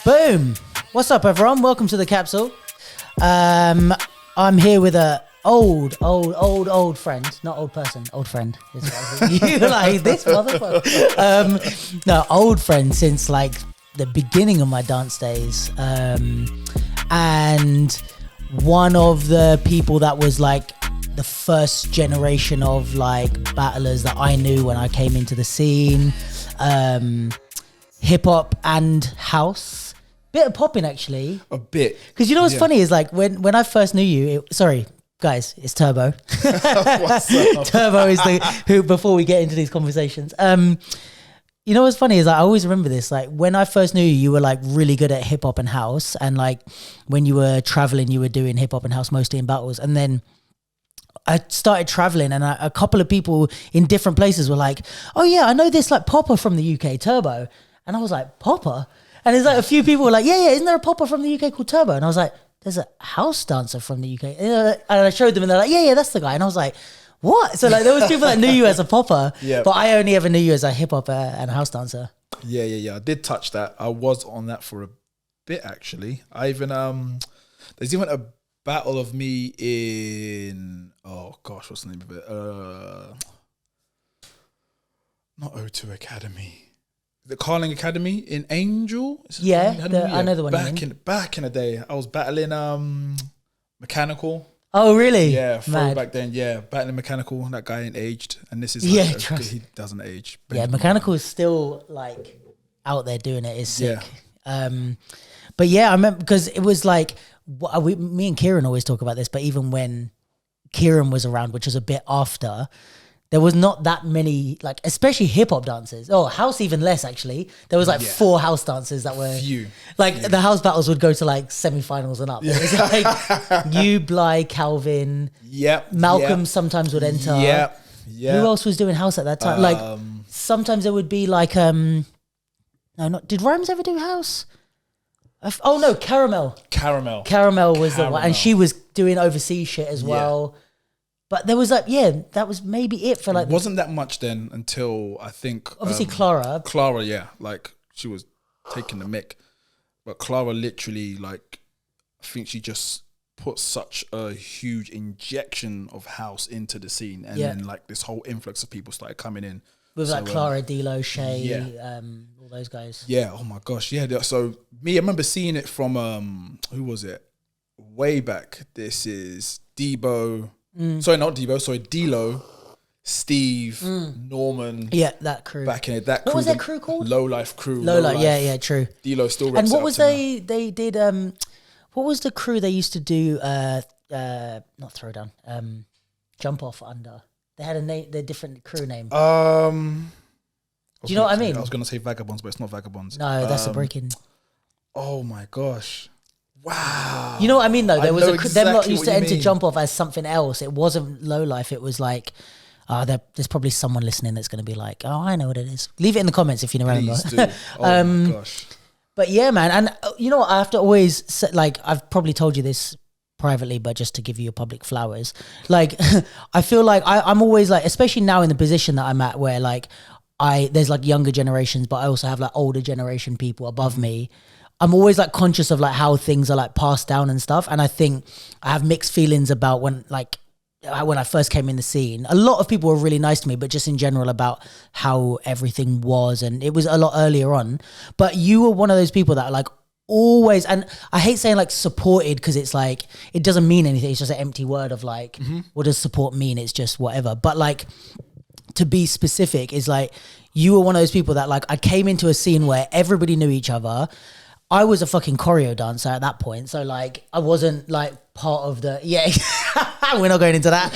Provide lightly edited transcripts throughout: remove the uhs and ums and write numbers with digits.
Boom! What's up, everyone? Welcome to the capsule. I'm here with a old friend, not old person, old friend. You like this motherfucker? No, old friend since like the beginning of my dance days, and one of the people that was like the first generation of like battlers that I knew when I came into the scene. Hip hop and house, bit of popping actually. A bit, because you know what's funny is like when I first knew you. Sorry, guys, it's Turbo. Turbo is who. Before we get into these conversations, you know what's funny is like, I always remember this. Like when I first knew you, you were like really good at hip hop and house, and like when you were traveling, you were doing hip hop and house mostly in battles, and then I started traveling, and a couple of people in different places were like, "Oh yeah, I know this like popper from the UK, Turbo." And I was like, Popper? And there's like a few people were like, yeah, isn't there a popper from the UK called Turbo? And I was like, there's a house dancer from the UK. And I showed them and they're like, yeah, that's the guy. And I was like, what? So like there was people that knew you as a popper, but I only ever knew you as a hip hop and a house dancer. Yeah. I did touch that. I was on that for a bit actually. I even, there's even a battle of me in, oh gosh, what's the name of it? Not O2 Academy. The Carling Academy in Angel? I know the one. Back in the day, I was battling Mechanical. Oh really? Yeah, back then. Yeah, battling Mechanical. That guy ain't aged, and this is he doesn't age. Yeah, Mechanical is still like out there doing it. Is sick. Yeah. But yeah, I remember because it was like me and Kieran always talk about this. But even when Kieran was around, which was a bit after, there was not that many, like, especially hip-hop dancers. Oh, house even less, actually. There was, like, 4 house dancers that were... Few. The house battles would go to, like, semi-finals and up. Yeah. It was, like, you, Bly, Calvin. Yep. Malcolm sometimes would enter. Yep. Who else was doing house at that time? Like, sometimes there would be, like... Did Rhymes ever do house? Oh, no, Caramel. Caramel was the one. And she was doing overseas shit as well. But there was like, that was maybe it for like... It wasn't that much then until I think... Obviously Clara, yeah. Like she was taking the mick. But Clara literally like, I think she just put such a huge injection of house into the scene. And then like this whole influx of people started coming in. With like Clara, D-Lo, Shay, all those guys. Yeah, oh my gosh, yeah. So I remember seeing it from, who was it? Way back. This is Debo... Sorry, not Debo. Sorry, D-Lo, Steve, Norman. Yeah, that crew. Back in it, that crew. What was that crew called? Low Life crew. Low Life, yeah, true. D-Lo still reps. And what was they did? What was the crew they used to do? Not throwdown. Jump off under. They had a name. Their different crew name. Do you know what I mean? I was gonna say Vagabonds, but it's not Vagabonds. No, that's a break-in. Oh my gosh. Wow. You know what I mean though? There was them lot used to enter Jump Off as something else. It wasn't Low Life. It was like, there's probably someone listening that's going to be like, oh, I know what it is. Leave it in the comments if you remember. Please do. Oh my gosh. But yeah, man. And you know what? I have to always say, like, I've probably told you this privately, but just to give you your public flowers. Like, I feel like I'm always like, especially now in the position that I'm at where like there's like younger generations, but I also have like older generation people above me. I'm always like conscious of like how things are like passed down and stuff. And I think I have mixed feelings about when I first came in the scene. A lot of people were really nice to me, but just in general about how everything was. And it was a lot earlier on. But you were one of those people that like always, and I hate saying like supported because it's like, it doesn't mean anything. It's just an empty word of like, what does support mean? It's just whatever. But like, to be specific is like, you were one of those people that like, I came into a scene where everybody knew each other. I was a fucking choreo dancer at that point. So like, I wasn't like part of the, we're not going into that.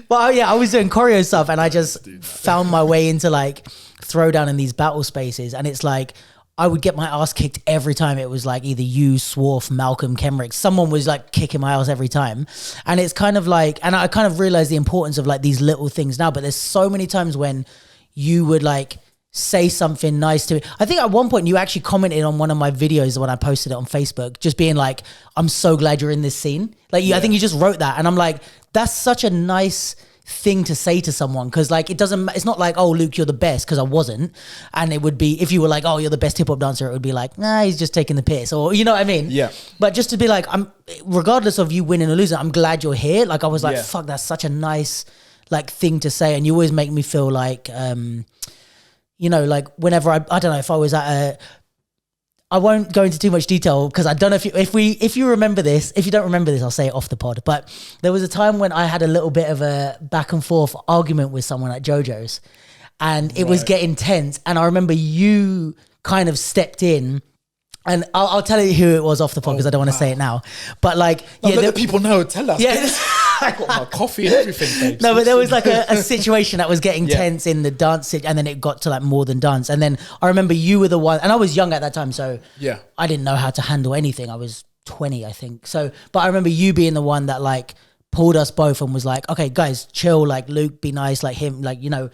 But yeah, I was doing choreo stuff and I just found my way into like throwdown in these battle spaces. And it's like, I would get my ass kicked every time. It was like either you, Swarf, Malcolm, Kemrick. Someone was like kicking my ass every time. And it's kind of like, and I kind of realized the importance of like these little things now, but there's so many times when you would like say something nice to me. I think at one point you actually commented on one of my videos when I posted it on Facebook, just being like, I'm so glad you're in this scene. Like, I think you just wrote that. And I'm like, that's such a nice thing to say to someone, because like it's not like, oh, Luke, you're the best, because I wasn't. And it would be, if you were like, oh, you're the best hip-hop dancer, it would be like, nah, he's just taking the piss, or you know what I mean? Yeah. But just to be like, I'm, regardless of you winning or losing, I'm glad you're here. Like I was like, Yeah. fuck, that's such a nice like thing to say. And you always make me feel like you know, like whenever I don't know, if I was at a, I won't go into too much detail because I don't know if you remember this. If you don't remember this, I'll say it off the pod. But there was a time when I had a little bit of a back and forth argument with someone at JoJo's, and it was getting tense. And I remember you kind of stepped in, and I'll tell you who it was off the pod because I don't want to say it now. But like, no, let the people know. Tell us. Yeah. I got my coffee and everything, babe. No, but there was like a situation that was getting tense in the dance, and then it got to like more than dance. And then I remember you were the one, and I was young at that time, so yeah, I didn't know how to handle anything. I was 20, I think. So, but I remember you being the one that like pulled us both and was like, okay, guys, chill, like Luke, be nice, like him, like, you know,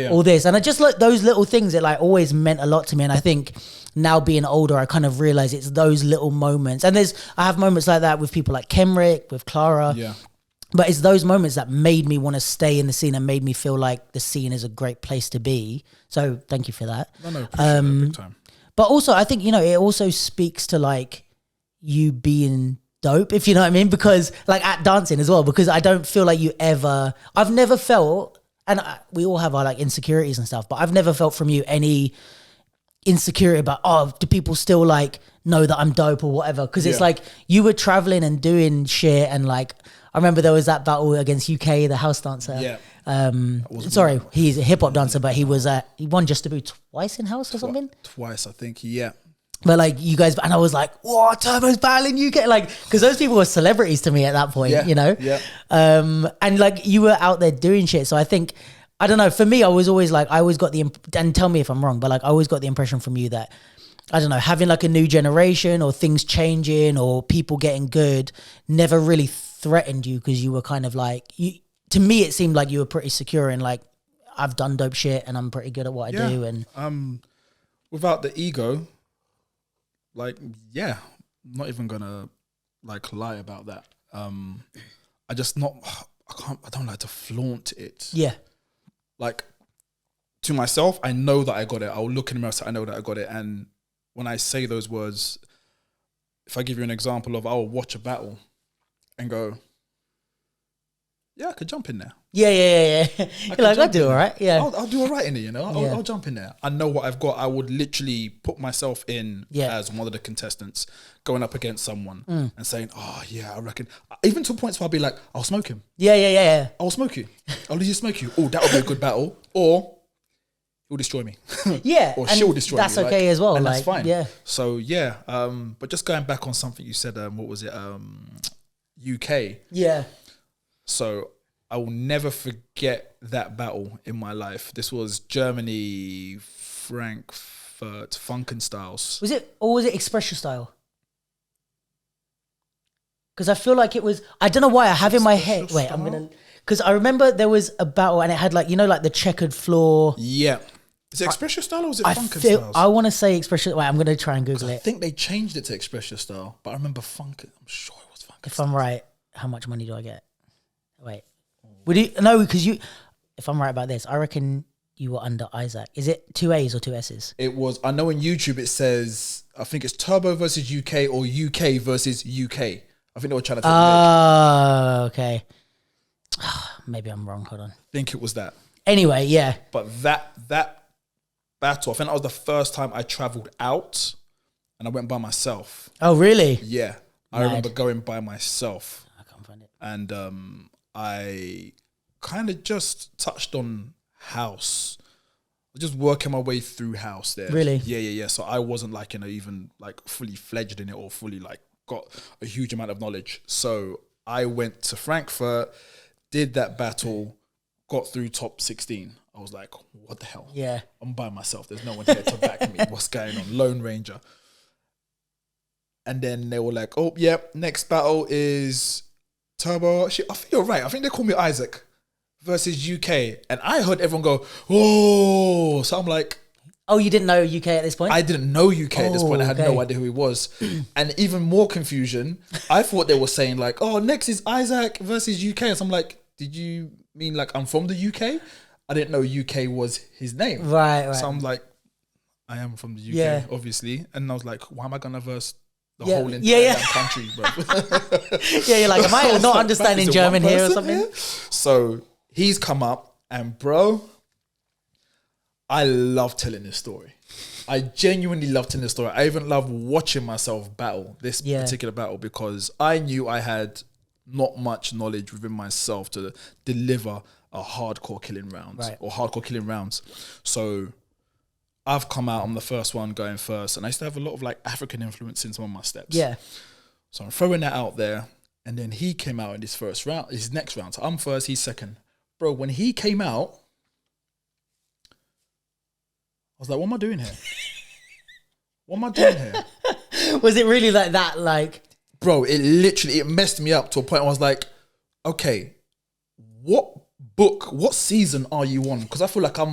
all this. And I just like those little things that like always meant a lot to me. And I think now being older, I kind of realize it's those little moments. And I have moments like that with people like Kenrick, with Clara. Yeah. But it's those moments that made me want to stay in the scene and made me feel like the scene is a great place to be. So thank you for that. No, appreciate that big time. But also, I think, you know, it also speaks to like you being dope, if you know what I mean, because like at dancing as well, because I don't feel like I've never felt, and we all have our like insecurities and stuff, but I've never felt from you any insecurity about, oh, do people still like know that I'm dope or whatever? Because it's like you were traveling and doing shit, and like I remember there was that battle against UK, the house dancer. Yeah. Sorry, he's a hip hop dancer, but he won Just to Be twice in house or something. Twice, I think. Yeah. But like you guys, and I was like, "Whoa, Turbo's battling UK!" Like, because those people were celebrities to me at that point, you know. Yeah. And like you were out there doing shit, so I think, I don't know. For me, I was always like, I always got and tell me if I'm wrong, but like I always got the impression from you that, I don't know, having like a new generation or things changing or people getting good never really threatened you, because you were kind of like, to me it seemed like you were pretty secure in like, I've done dope shit and I'm pretty good at what I do. And without the ego, like, yeah, I'm not even gonna like lie about that. I don't like to flaunt it. Yeah. Like, to myself, I know that I got it. I'll look in the mirror, so I know that I got it. And when I say those words, if I give you an example of, I'll watch a battle and go, yeah, I could jump in there. Yeah. You're like, I'll do all right. Yeah. I'll do all right in it, you know? I'll jump in there. I know what I've got. I would literally put myself in as one of the contestants going up against someone and saying, oh, yeah, I reckon. Even to points where I'll be like, I'll smoke him. Yeah. I'll smoke you. I'll just smoke you. Oh, that would be a good battle. Or he'll destroy me. Yeah. Or she'll destroy that's me. That's okay as well. And like, that's fine. Yeah. So, yeah. But just going back on something you said, what was it? UK. Yeah. So I will never forget that battle in my life. This was Germany, Frankfurt, Funkenstyles. Was it Express Your Style? Because I feel like it was, I don't know why I have in my head. Wait, I'm going to, because I remember there was a battle and it had like, you know, like the checkered floor. Yeah. Is it Express Your Style or was it Funkenstyles? I want to say Express Your, wait, I'm going to try and Google it. I think they changed it to Express Your Style, but I remember I'm sure it was Funkenstyles. If I'm right, how much money do I get? Wait. Would you, no, because if I'm right about this, I reckon you were under Isaac. Is it 2 A's or 2 S's? It was, I know on YouTube it says, I think it's Turbo versus UK or UK versus UK. I think they were trying to take okay. Maybe I'm wrong. Hold on. I think it was that. Anyway, yeah. But that battle, I think that was the first time I travelled out and I went by myself. Oh, really? Yeah. I remember going by myself. I can't find it. And I kind of just touched on house. Just working my way through house there. Really? Yeah. So I wasn't like, you know, even like fully fledged in it or fully like got a huge amount of knowledge. So I went to Frankfurt, did that battle, got through top 16. I was like, what the hell? Yeah. I'm by myself. There's no one here to back me. What's going on? Lone Ranger. And then they were like, oh, yeah, next battle is Turbo. I think you're right. I think they call me Isaac versus UK. And I heard everyone go, oh. So I'm like, oh, you didn't know UK at this point? I didn't know UK at this point. I had no idea who he was. And even more confusion, I thought they were saying like, oh, next is Isaac versus UK. So I'm like, did you mean like I'm from the UK. I didn't know UK was his name. Right. So I'm like, I am from the UK, Yeah. obviously. And I was like, why am I gonna verse the Yeah. whole entire Yeah. country, bro? Yeah, you're like, am I not understanding is it German one here or person something? here? So he's come up, and bro, I love telling this story. I genuinely love telling this story. I even love watching myself battle this particular battle, because I knew I had not much knowledge within myself to deliver a hardcore killing round or hardcore killing rounds. So I've come out, I'm the first one going first, and I used to have a lot of like African influence in some of my steps. Yeah. So I'm throwing that out there, and then he came out in his first round, his next round. So I'm first, he's second. Bro, when he came out, I was like, what am I doing here? What am I doing here? Was it really like that? Like, bro, it messed me up to a point where I was like, okay, what season are you on? Because I feel like I'm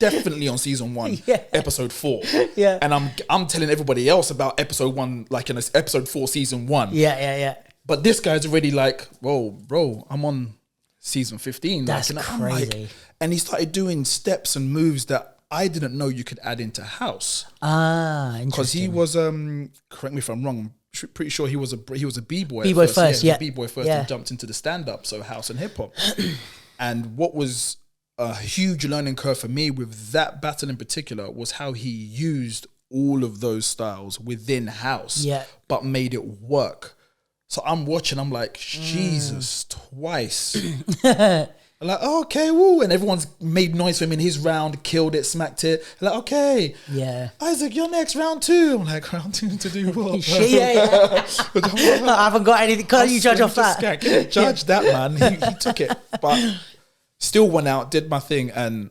definitely on season 1, episode 4. Yeah. And I'm telling everybody else about episode 1, like in episode 4, season 1. Yeah. But this guy's already like, whoa, bro, I'm on season 15. That's like, crazy. And he started doing steps and moves that I didn't know you could add into house. Interesting. Because he was, correct me if I'm wrong, I'm pretty sure he was a b-boy. B-boy first, yeah. B-boy first, and jumped into the stand-up, so house and hip hop. And what was a huge learning curve for me with that battle in particular was how he used all of those styles within house, but made it work. So I'm watching, I'm like, Jesus, twice. I'm like, oh, okay, woo. And everyone's made noise for him in his round, killed it, smacked it. I'm like, okay. Yeah. Isaac, you're next, round 2. I'm like, round 2 to do what? I haven't got anything. Can't you judge off that? Can't judge that, man. He took it. But still went out, did my thing. And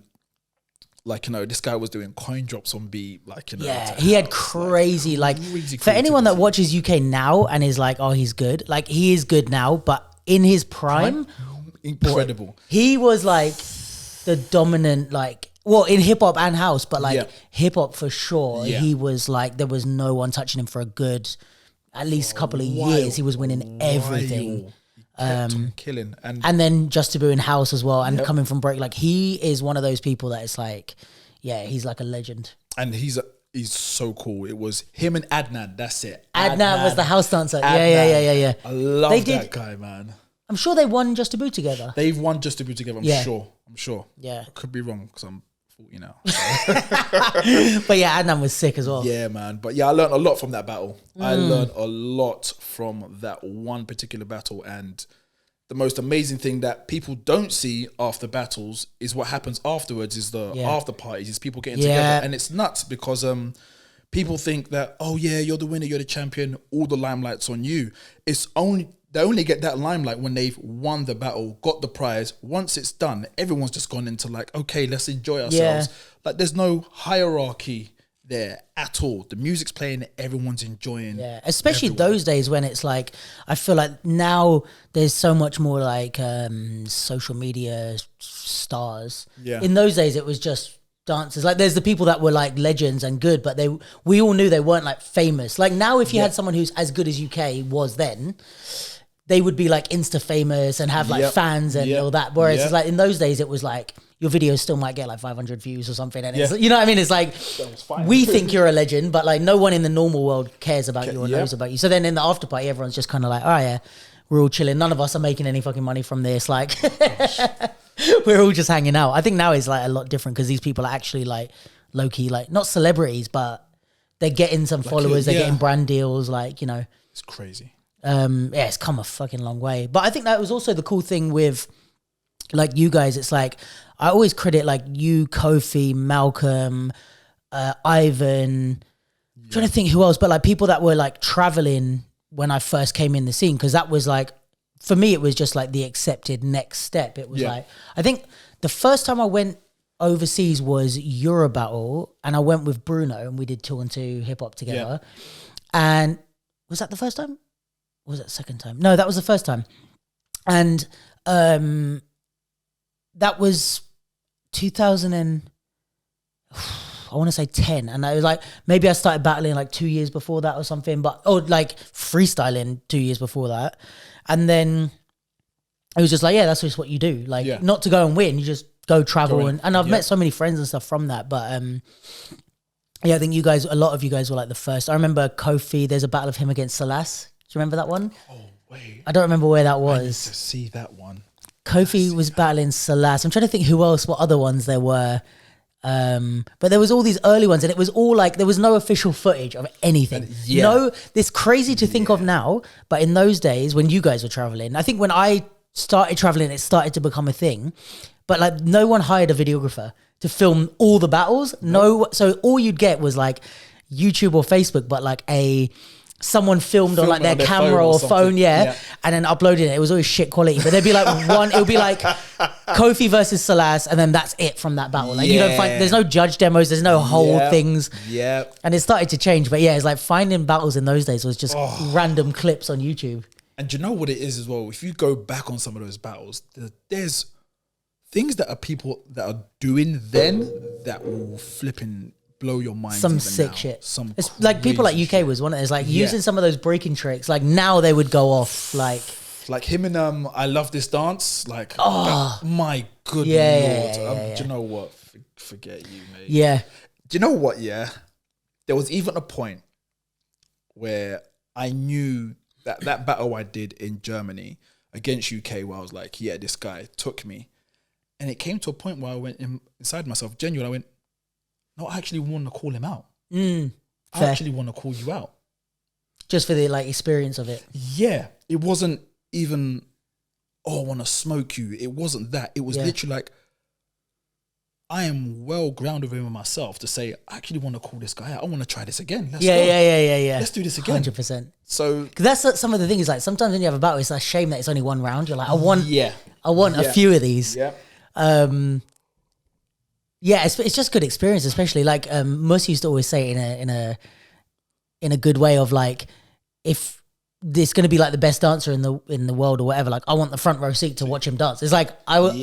like, you know, this guy was doing coin drops on beat. Like, you know. Yeah, he had crazy, crazy for anyone that watches UK now and is like, oh, he's good. Like, he is good now, but in his prime, incredible. Boy, he was like the dominant, like, well, in hip hop and house, but like hip hop for sure. Yeah. He was like, there was no one touching him for a good, at least couple of years. He was winning everything. Killing. And then Just Taboo in house as well. And coming from break, like, he is one of those people that is like, yeah, he's like a legend. And he's so cool. It was him and Adnan. That's it. Adnan was the house dancer. Adnan. Yeah. I love that guy, man. I'm sure they won Just Taboo together. They've won Just Taboo together. I'm sure. Yeah. I could be wrong because I'm 40 now. But yeah, Adnan was sick as well. Yeah, man. But yeah, I learned a lot from that battle. I learned a lot from that one particular battle. And the most amazing thing that people don't see after battles is what happens afterwards, is the after parties, is people getting together. And it's nuts because people think that, oh yeah, you're the winner, you're the champion, all the limelight's on you. They only get that limelight when they've won the battle, got the prize. Once it's done, everyone's just gone into like, okay, let's enjoy ourselves. Like, there's no hierarchy there at all. The music's playing, everyone's enjoying. Yeah, especially those days when it's like, I feel like now there's so much more like social media stars. Yeah. In those days, it was just dancers. Like, there's the people that were like legends and good, but we all knew they weren't like famous. Like, now if you had someone who's as good as UK was then, they would be like Insta famous and have like fans and all that. Whereas it's like in those days, it was like your videos still might get like 500 views or something. And it's, you know what I mean? It's like, we think you're a legend, but like no one in the normal world cares about you or knows about you. So then in the after party, everyone's just kind of like, oh yeah, we're all chilling. None of us are making any fucking money from this. Like, we're all just hanging out. I think now it's like a lot different because these people are actually like low key, like not celebrities, but they're getting some followers. They're getting brand deals. Like, you know, it's crazy. It's come a fucking long way. But I think that was also the cool thing with like you guys. It's like, I always credit like you, Kofi, Malcolm, Ivan, trying to think who else, but like people that were like traveling when I first came in the scene. Cause that was like, for me, it was just like the accepted next step. It was like, I think the first time I went overseas was Eurobattle, and I went with Bruno and we did 2 on 2 hip hop together. And was that the first time? Or was that the second time? No, that was the first time. And that was 2000 and I want to say 10. And I was like, maybe I started battling like 2 years before that or something, but like freestyling 2 years before that. And then it was just like, yeah, that's just what you do. Like, Yeah. not to go and win, you just go travel. Go in. And I've Yeah. met so many friends and stuff from that. But yeah, I think a lot of you guys were like the first. I remember Kofi, there's a battle of him against Salas. Do you remember that one? Oh, wait. I don't remember where that I need was. to see that one. Kofi was battling Salas. I'm trying to think what other ones there were. But there was all these early ones, and it was all like there was no official footage of anything. Yeah. No, it's crazy to think of now, but in those days when you guys were traveling, I think when I started traveling, it started to become a thing. But like no one hired a videographer to film all the battles. No, so all you'd get was like YouTube or Facebook, but like someone filmed on like their camera or phone, and then uploaded it. It was always shit quality, but there'd be like it would be like Kofi versus Salas, and then that's it from that battle. Like you don't find, there's no judge demos, there's no whole things. Yeah. And it started to change, but yeah, it's like finding battles in those days was just random clips on YouTube. And do you know what it is as well? If you go back on some of those battles, there's things that are people that are doing then that will flipping blow your mind. Some sick now. shit. Some it's like people like UK shit. was one of those, like using some of those breaking tricks. Like now they would go off like him and I Love This Dance. Like my good lord. Do you know what? Forget you, mate. Yeah. Do you know what? Yeah. There was even a point where I knew that battle I did in Germany against UK, where I was like, yeah, this guy took me. And it came to a point where I went inside myself, genuine. I went, no, I actually want to call him out. I actually want to call you out. Just for the like experience of it. Yeah. It wasn't even, I want to smoke you. It wasn't that. It was literally like, I am well grounded within myself to say, I actually want to call this guy out. I want to try this again. Let's go. Yeah. Let's do this again. 100%. So, because that's some of the things. Like sometimes when you have a battle, it's a shame that it's only one round. You're like, I want a few of these. Yeah. It's just good experience, especially like Mus used to always say in a good way of like, if this going to be like the best dancer in the world or whatever, like I want the front row seat to watch him dance. It's like I want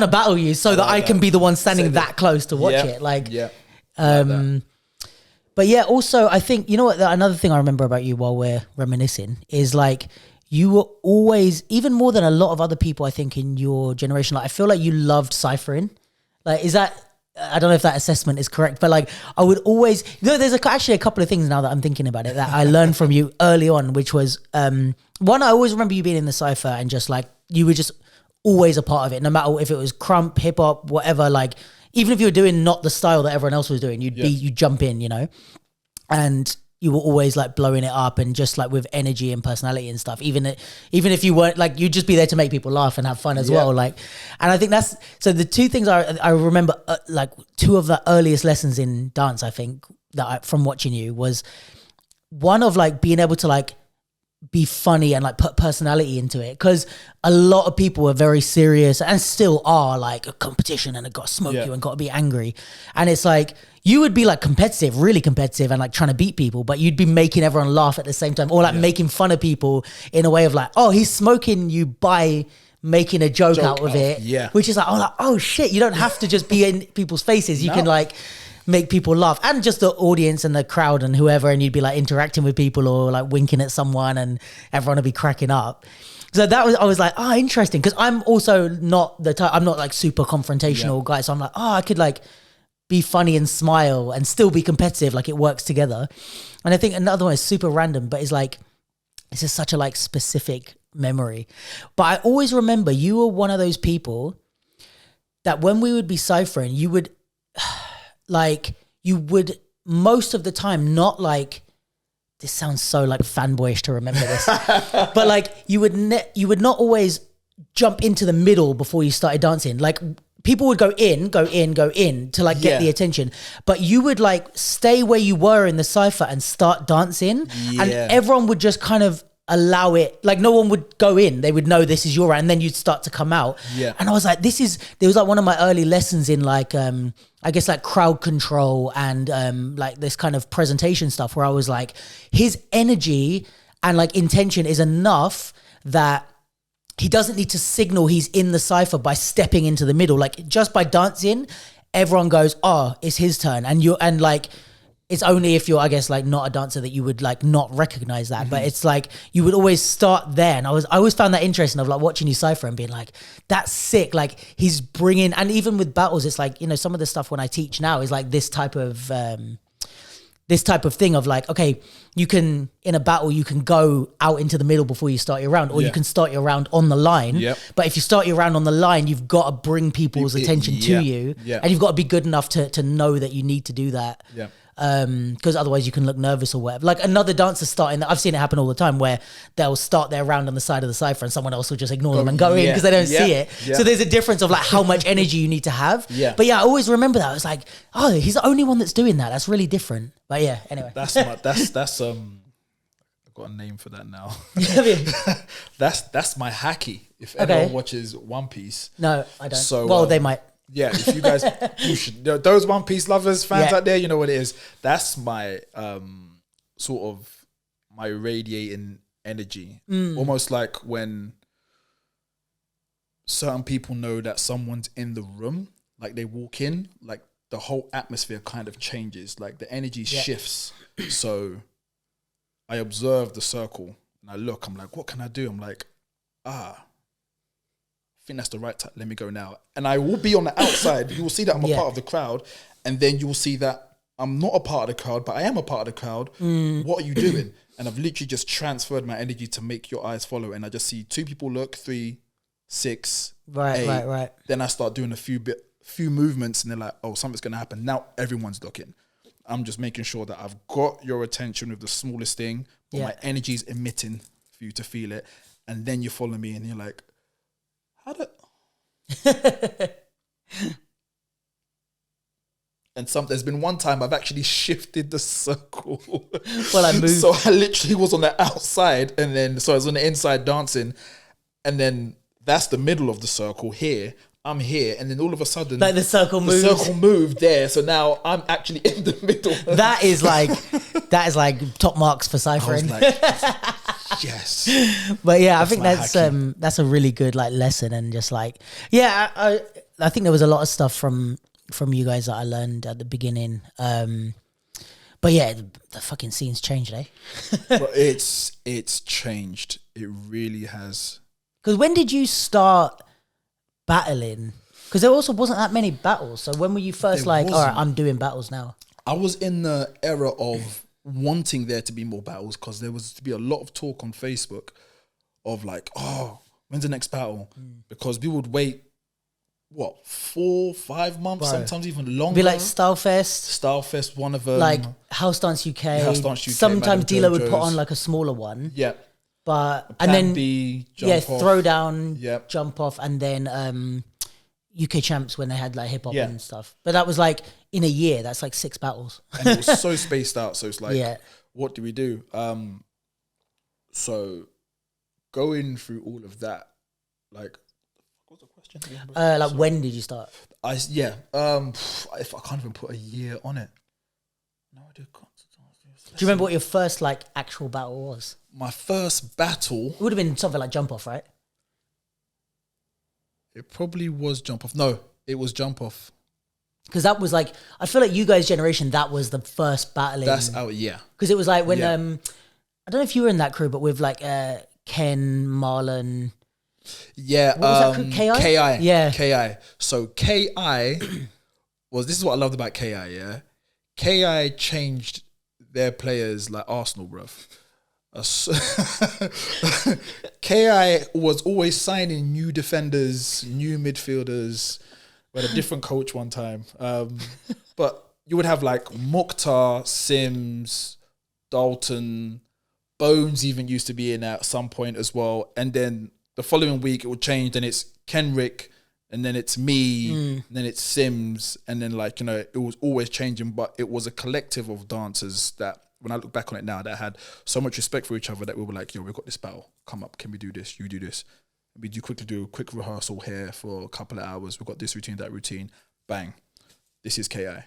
to battle you so that I can be the one standing that close to watch it. But yeah, also I think, you know what, another thing I remember about you while we're reminiscing is like you were always, even more than a lot of other people I think in your generation, like I feel like you loved ciphering. Like, is that, I don't know if that assessment is correct, but like I would always, there's actually a couple of things now that I'm thinking about it that I learned from you early on, which was, one, I always remember you being in the cypher and just like, you were just always a part of it, no matter if it was crump, hip hop, whatever, like, even if you were doing not the style that everyone else was doing, you'd jump in, you know, and you were always like blowing it up and just like with energy and personality and stuff. Even if you weren't, like, you'd just be there to make people laugh and have fun as well. Like, and I think that's, so the two things I remember, like two of the earliest lessons in dance, I think that from watching you was one of like being able to like be funny and like put personality into it. Cause a lot of people were very serious and still are like a competition and it got to smoke you and got to be angry. And it's like, you would be like competitive, really competitive and like trying to beat people, but you'd be making everyone laugh at the same time or like making fun of people in a way of like, oh, he's smoking you by making a joke out of it. Yeah. Which is like, oh shit, you don't have to just be in people's faces. You can like make people laugh and just the audience and the crowd and whoever, and you'd be like interacting with people or like winking at someone and everyone would be cracking up. So I was like, interesting. Cause I'm also not the type, I'm not like super confrontational guy. So I'm like, I could like be funny and smile and still be competitive. Like it works together. And I think another one is super random, but it's like, it's just such a like specific memory. But I always remember you were one of those people that when we would be ciphering, you would most of the time not like, this sounds so like fanboyish to remember this, but like you would not always jump into the middle before you started dancing. Like people would go in to like get the attention, but you would like stay where you were in the cypher and start dancing, and everyone would just kind of allow it. Like no one would go in; they would know this is your round, and then you'd start to come out. Yeah, and I was like, there was like one of my early lessons in like I guess like crowd control and like this kind of presentation stuff, where I was like, his energy and like intention is enough that he doesn't need to signal he's in the cypher by stepping into the middle. Like just by dancing, everyone goes, oh, it's his turn. And it's only if you're, I guess, like not a dancer that you would like not recognize that. But it's like you would always start there, and I always found that interesting of like watching you cypher and being like, that's sick. Like he's bringing, and even with battles, it's like, you know, some of the stuff when I teach now is like this type of thing of like, okay, you can, in a battle, you can go out into the middle before you start your round, or you can start your round on the line. Yep. But if you start your round on the line, you've got to bring people's attention to you, and you've got to be good enough to know that you need to do that. Yeah. Because otherwise you can look nervous or whatever. Like another dancer starting, I've seen it happen all the time where they'll start their round on the side of the cypher and someone else will just ignore them and go in because they don't see it. Yeah. So there's a difference of like how much energy you need to have. Yeah. But yeah, I always remember that. I was like, oh, he's the only one that's doing that. That's really different. But yeah, anyway. That's I've got a name for that now. That's my hacky. If anyone watches One Piece. No, I don't. So, well, they might. Yeah, if you guys, you should, those One Piece lovers, fans out there, you know what it is. That's my sort of my radiating energy. Almost like when certain people know that someone's in the room, like they walk in, like the whole atmosphere kind of changes, like the energy shifts. So I observe the circle and I look, I'm like, what can I do? I'm like, I think that's the right time. Let me go now. And I will be on the outside. You will see that I'm a part of the crowd. And then you will see that I'm not a part of the crowd, but I am a part of the crowd. What are you doing? And I've literally just transferred my energy to make your eyes follow. And I just see 2 people look, 3, 6, 8. Right. Then I start doing a few movements and they're like, oh, something's going to happen. Now everyone's looking. I'm just making sure that I've got your attention with the smallest thing, but my energy is emitting for you to feel it. And then you follow me and you're like, and there's been one time I've actually shifted the circle. Well, I moved. So I literally was on the outside, and then I was on the inside dancing, and then that's the middle of the circle here. I'm here, and then all of a sudden, like the circle moved. The circle moved there, so now I'm actually in the middle. That is like top marks for ciphering. I was like, yes. But yeah, I think that's a really good like lesson, and just like I think there was a lot of stuff from you guys that I learned at the beginning. But yeah, the fucking scene's changed, eh? But it's changed. It really has. Because when did you start battling? Because there also wasn't that many battles. So when were you first all right, I'm doing battles now? I was in the era of wanting there to be more battles, because there was to be a lot of talk on Facebook of like, oh, when's the next battle? Because we would wait, 4, 5 months, sometimes even longer. Be like Stylefest, one of them. Like House Dance UK. Sometimes Dealer would put on like a smaller one. Yeah. But and then throw down, Yep. jump off, and then UK Champs when they had like hip hop and stuff. But that was like in a year. That's like 6 battles, and it was so spaced out. So it's like, what do we do? So going through all of that, like, what's the question? Like, when did you start? If I can't even put a year on it. No, I do. Do you remember what your first like actual battle was? My first battle, It would have been something like Jump Off, right? it probably was Jump Off. No, it was Jump Off. Because that was like, I feel like you guys' generation, that was the first battling. That's out, yeah. Because it was like when, I don't know if you were in that crew, but with like Ken, Marlon. Yeah. What was that crew? KI? KI. Yeah. KI. So KI this is what I loved about KI, yeah? KI changed their players like Arsenal, bruv. KI was always signing new defenders, new midfielders. We had a different coach one time. But you would have like Mukhtar, Sims, Dalton, Bones even used to be in at some point as well. And then the following week it would change. Then it's Kenrick, and then it's me, and then it's Sims. And then like, it was always changing, but it was a collective of dancers that, when I look back on it now, that had so much respect for each other that we were like, we've got this battle. Come up. Can we do this? You do this. We do a quick rehearsal here for a couple of hours. We've got this routine, that routine. Bang. This is KI.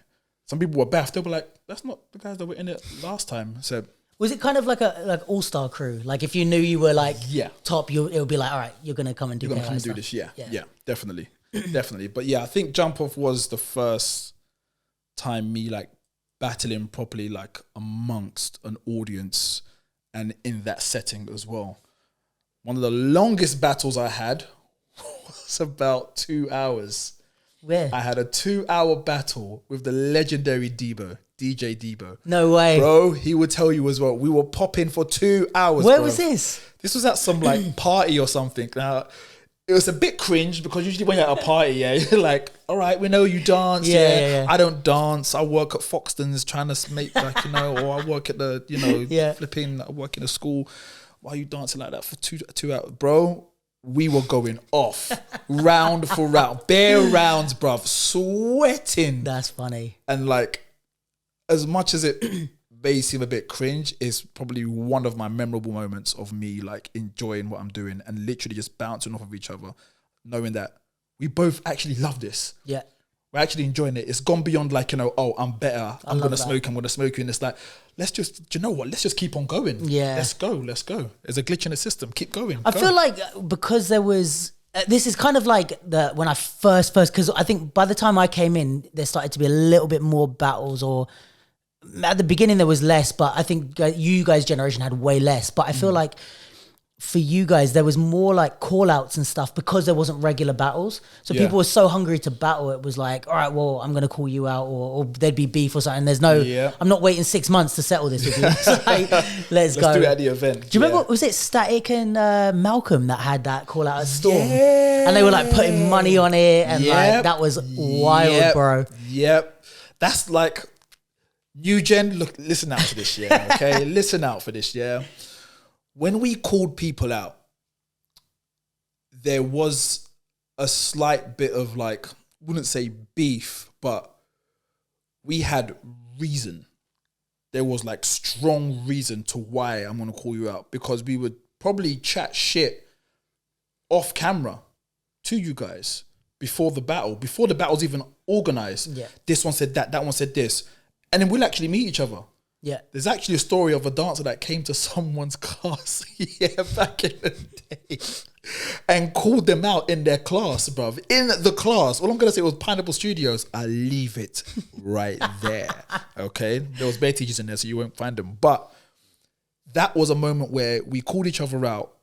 Some people were baffed. They were like, that's not the guys that were in it last time. So was it kind of like a all-star crew? Like if you knew you were like top, it would be like, all right, you're going to come and do You're going to come and do this. Yeah, definitely. Definitely. But yeah, I think Jump Off was the first time me like battling properly, like amongst an audience and in that setting as well. One of the longest battles I had was about 2 hours. Where? I had a 2-hour battle with the legendary DJ Debo. No way. Bro, he would tell you as well. We were popping for 2 hours. Where bro. was this? This was at some like party or something. Now, it was a bit cringe because usually when you're at a party, yeah, you're like, all right, we know you dance. Yeah. I don't dance. I work at Foxton's trying to make like, or I work at the, I work in a school. Why are you dancing like that for two hours? Bro, we were going off round for round, bare rounds, bruv, sweating. That's funny. And like, as much as it may seem a bit cringe, it's probably one of my memorable moments of me like enjoying what I'm doing and literally just bouncing off of each other, knowing that we both actually love this. Yeah. We're actually enjoying it. It's gone beyond like, I'm better. I'm going to smoke you. And it's like, let's just keep on going. Yeah. Let's go. There's a glitch in the system. Keep going. I feel like because there was, this is kind of like when I first, because I think by the time I came in, there started to be a little bit more battles, or at the beginning there was less, but I think you guys' generation had way less. But I feel like for you guys, there was more like call outs and stuff because there wasn't regular battles. So people were so hungry to battle. It was like, all right, well, I'm going to call you out, or there'd be beef or something. There's no, I'm not waiting 6 months to settle this with you. It's like, let's go. Let's do it at the event. Do you remember, was it Static and Malcolm that had that call out at Storm? Yeah. And they were like putting money on it, and like that was wild, bro. Yep. That's like, new gen, look, listen out for this, yeah, okay? Listen out for this, yeah? When we called people out, there was a slight bit of like, wouldn't say beef, but we had reason. There was like strong reason to why I'm going to call you out, because we would probably chat shit off camera to you guys before the battle's even organized. Yeah. This one said that one said this. And then we'll actually meet each other. Yeah. There's actually a story of a dancer that came to someone's class, back in the day, and called them out in their class, bruv. In the class. All I'm going to say was Pineapple Studios. I'll leave it right there, okay? There was bare teachers in there, so you won't find them. But that was a moment where we called each other out,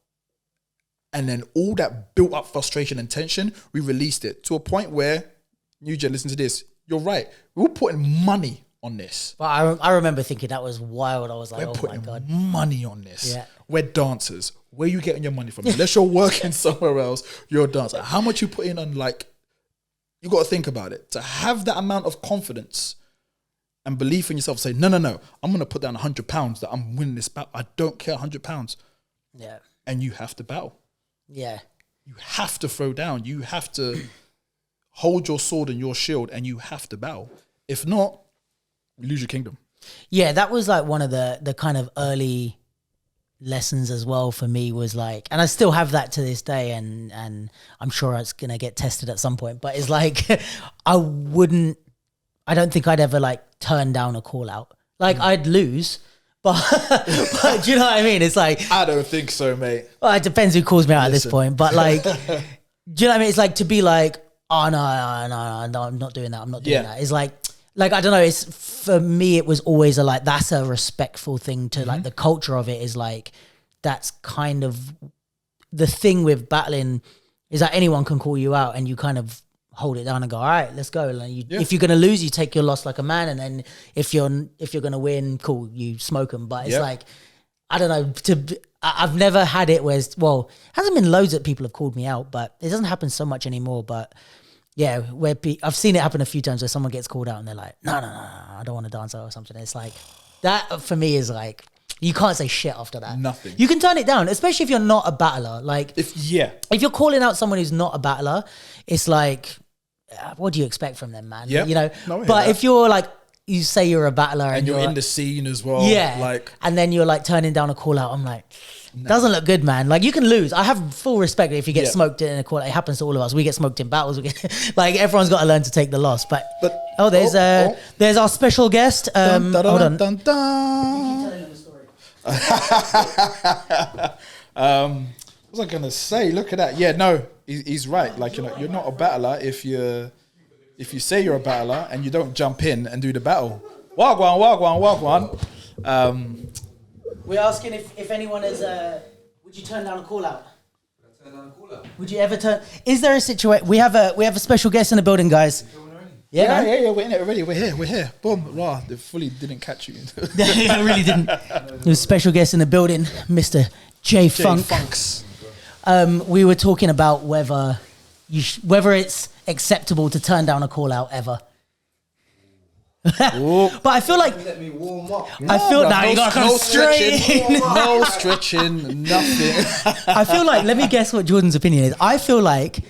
and then all that built up frustration and tension, we released it to a point where, New Gen, listen to this, you're right. We were putting money on this. But I remember thinking that was wild. I was like, we're oh my God. putting money on this. Yeah. We're dancers. Where are you getting your money from? Unless you're working somewhere else, you're a dancer. How much you put in on, like, you got to think about it. To have that amount of confidence and belief in yourself, say, no, I'm going to put down £100 that I'm winning this battle. I don't care, £100. Yeah. And you have to battle. Yeah. You have to throw down. You have to hold your sword and your shield, and you have to battle. If not, you lose your kingdom. Yeah, that was like one of the kind of early lessons as well for me, was like, and I still have that to this day, and I'm sure it's going to get tested at some point, but it's like, I don't think I'd ever like turn down a call out. Like I'd lose, but do you know what I mean? It's like, I don't think so, mate. Well, it depends who calls me out at this point, but like, do you know what I mean? It's like to be like, oh no, I'm not doing that. I'm not doing that. It's like I don't know. It's, for me, it was always that's a respectful thing to like the culture of it is like, that's kind of the thing with battling, is that anyone can call you out and you kind of hold it down and go, all right, let's go. Like if you're going to lose, you take your loss like a man. And then if you're going to win, cool, you smoke them. But it's like, I don't know, I've never had it where, hasn't been loads that people have called me out, but it doesn't happen so much anymore. But yeah, where I've seen it happen a few times where someone gets called out and they're like, no, I don't want to dance or something. It's like, that for me is like, you can't say shit after that. Nothing. You can turn it down, especially if you're not a battler. Like, if you're calling out someone who's not a battler, it's like, what do you expect from them, man? Yeah. You know, but if you're like, you say you're a battler and you're in the scene as well. Yeah. Like, and then you're like turning down a call out. I'm like, doesn't look good, man. Like, you can lose. I have full respect if you get smoked in a call. It happens to all of us. We get smoked in battles. Like, everyone's got to learn to take the loss. But there's our special guest. Hold on. Dun, dun. What was I gonna say? Look at that. Yeah, no, he's right. Like, you know, you're not a battler if you say you're a battler and you don't jump in and do the battle. Wagwan. We're asking if anyone is. Would you turn down a call out? Would you ever turn? Is there a situation? We have a special guest in the building, guys. Yeah. We're in it already. We're here. Boom. Wow, they fully didn't catch you. I really didn't. There was a special guest in the building, Mr. J Funk. Funks. We were talking about whether it's acceptable to turn down a call out ever. But I feel like Let me warm up. you gotta come straight in. No stretching, nothing. I feel like, let me guess what Jordan's opinion is. I feel like